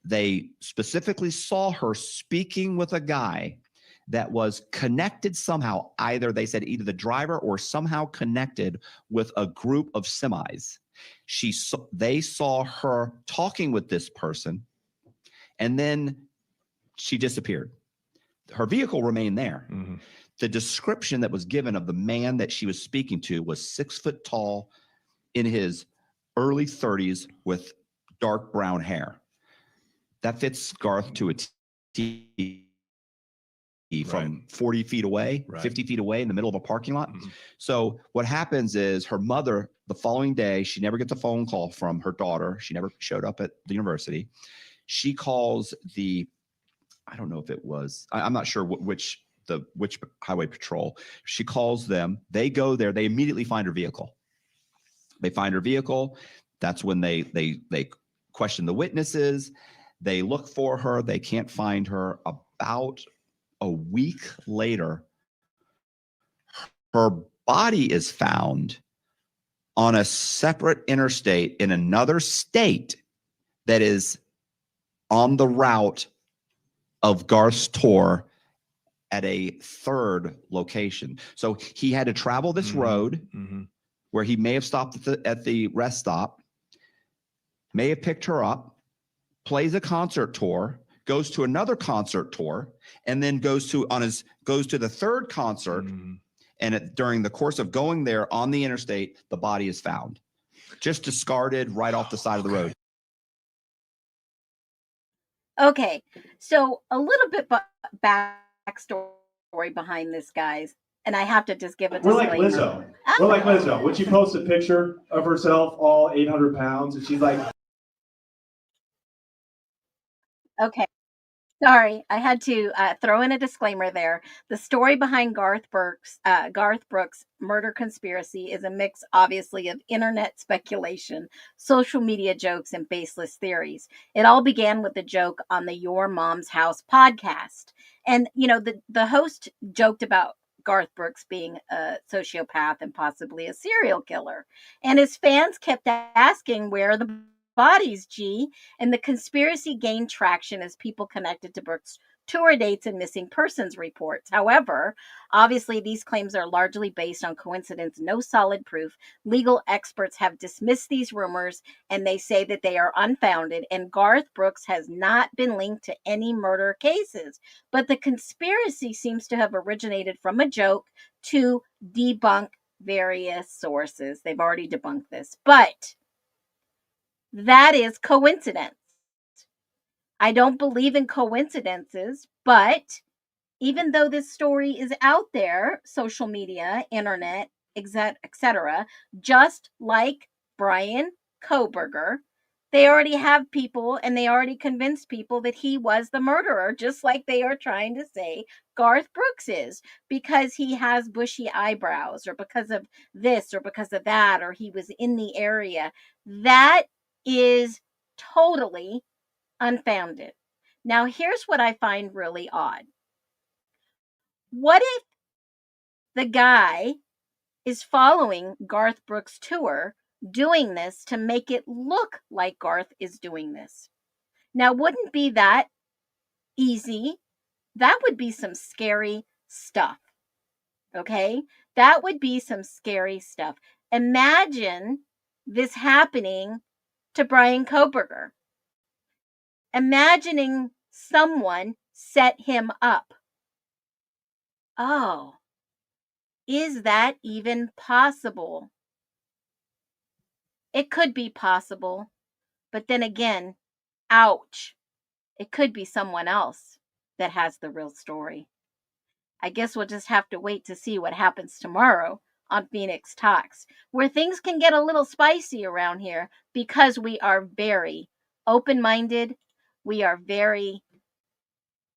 they specifically saw her speaking with a guy that was connected somehow. Either they said either the driver or somehow connected with a group of semis. They saw her talking with this person, and then she disappeared. Her vehicle remained there. the description that was given of the man that she was speaking to was 6 foot tall, in his early 30s, with dark brown hair. That fits Garth to a T. From 40 feet away, 50 feet away, in the middle of a parking lot. So what happens is her mother, the following day, she never gets a phone call from her daughter. She never showed up at the university. She calls I don't know if it was, I'm not sure which highway patrol. She calls them. They go there. They immediately find her vehicle. That's when they question the witnesses. They look for her. They can't find her. About a week later, her body is found on a separate interstate in another state that is on the route of Garth's tour at a third location. So he had to travel this road where he may have stopped at the rest stop, may have picked her up, plays a concert tour, goes to another concert tour, and then goes to the third concert. And during the course of going there on the interstate, the body is found, just discarded right off the side of the road. Okay, so a little bit backstory behind this, guys, and I have to just give a We're like disclaimer. Lizzo. We're like Lizzo. When she posts a picture of herself, all 800 pounds, and she's like, Okay. Sorry, I had to throw in a disclaimer there. The story behind Garth Brooks' murder conspiracy is a mix, obviously, of internet speculation, social media jokes, and baseless theories. It all began with a joke on the Your Mom's House podcast. And, the host joked about Garth Brooks being a sociopath and possibly a serial killer. And his fans kept asking, where are the bodies, G? And the conspiracy gained traction as people connected to Brooks' tour dates and missing persons reports. However, obviously, these claims are largely based on coincidence, no solid proof. Legal experts have dismissed these rumors, and they say that they are unfounded, and Garth Brooks has not been linked to any murder cases. But the conspiracy seems to have originated from a joke to debunk various sources. They've already debunked this, but that is coincidence. I don't believe in coincidences, but even though this story is out there, social media, internet, etc., just like Brian Kohberger, they already have people and they already convinced people that he was the murderer, just like they are trying to say Garth Brooks is, because he has bushy eyebrows or because of this or because of that, or he was in the area. That is totally unfounded. Now, here's what I find really odd. What if the guy is following Garth Brooks' tour, doing this to make it look like Garth is doing this? Now, wouldn't be that easy? That would be some scary stuff. Okay? That would be some scary stuff. Imagine this happening to Brian Kohberger. Imagining someone set him up. Oh, is that even possible? It could be possible, but then again, ouch. It could be someone else that has the real story. I guess we'll just have to wait to see what happens tomorrow on Phoenix Talks, where things can get a little spicy around here because we are very open-minded, we are very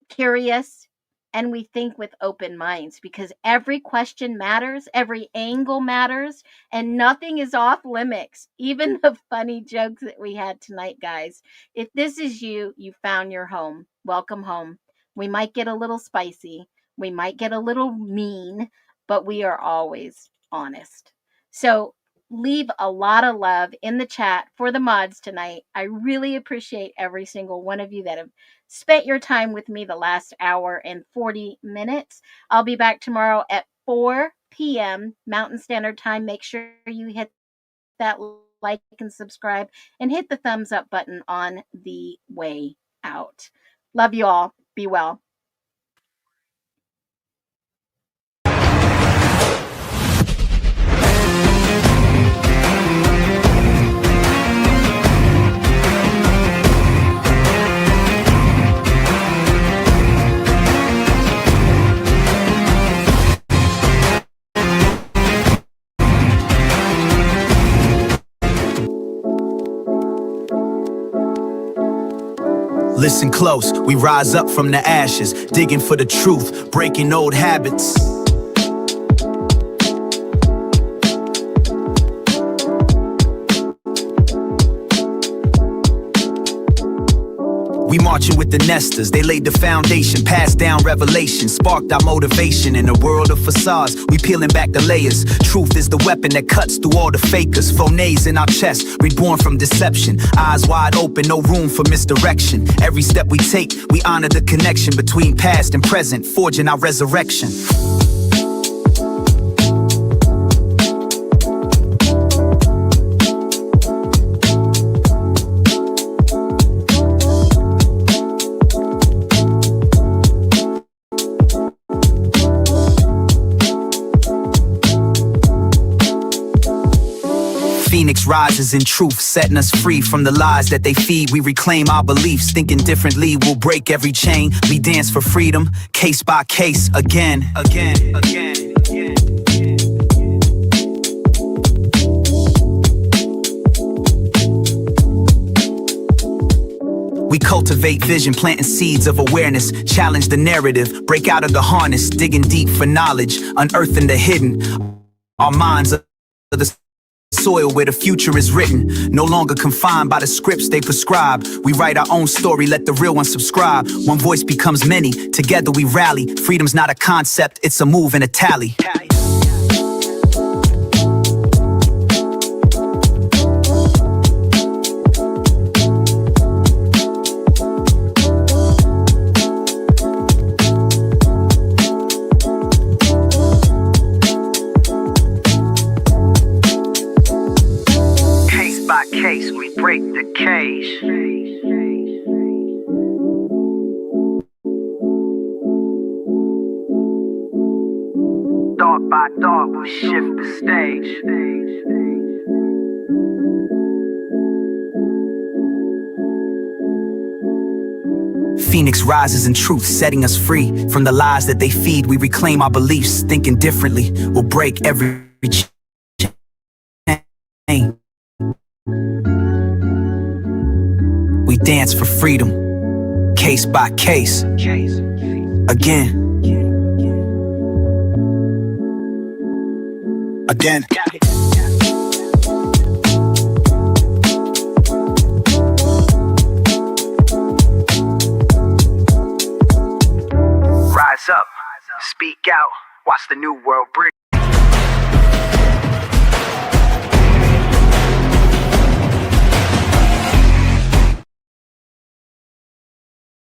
curious, and we think with open minds, because every question matters, every angle matters, and nothing is off limits. Even the funny jokes that we had tonight, guys. If this is you, you found your home. Welcome home. We might get a little spicy, we might get a little mean, but we are always honest. So leave a lot of love in the chat for the mods tonight. I really appreciate every single one of you that have spent your time with me the last hour and 40 minutes. I'll be back tomorrow at 4 p.m. Mountain Standard Time. Make sure you hit that like and subscribe and hit the thumbs up button on the way out. Love you all. Be well. Listen close, we rise up from the ashes, digging for the truth, breaking old habits. We marching with the nesters, they laid the foundation, passed down revelation, sparked our motivation in a world of facades. We peeling back the layers. Truth is the weapon that cuts through all the fakers. Phonets in our chest, reborn from deception. Eyes wide open, no room for misdirection. Every step we take, we honor the connection between past and present, forging our resurrection. Phoenix rises in truth, setting us free from the lies that they feed. We reclaim our beliefs, thinking differently, we'll break every chain. We dance for freedom, case by case, again. We cultivate vision, planting seeds of awareness, challenge the narrative, break out of the harness, digging deep for knowledge, unearthing the hidden. Our minds are the soil where the future is written, no longer confined by the scripts they prescribe. We write our own story, let the real one subscribe. One voice becomes many, together we rally. Freedom's not a concept, it's a move and a tally. By case, we break the cage. Dog by dog, we shift the stage. Phoenix rises in truth, setting us free from the lies that they feed. We reclaim our beliefs, thinking differently. We'll break every chain. We dance for freedom, case by case, again. Rise up, speak out, watch the new world breathe.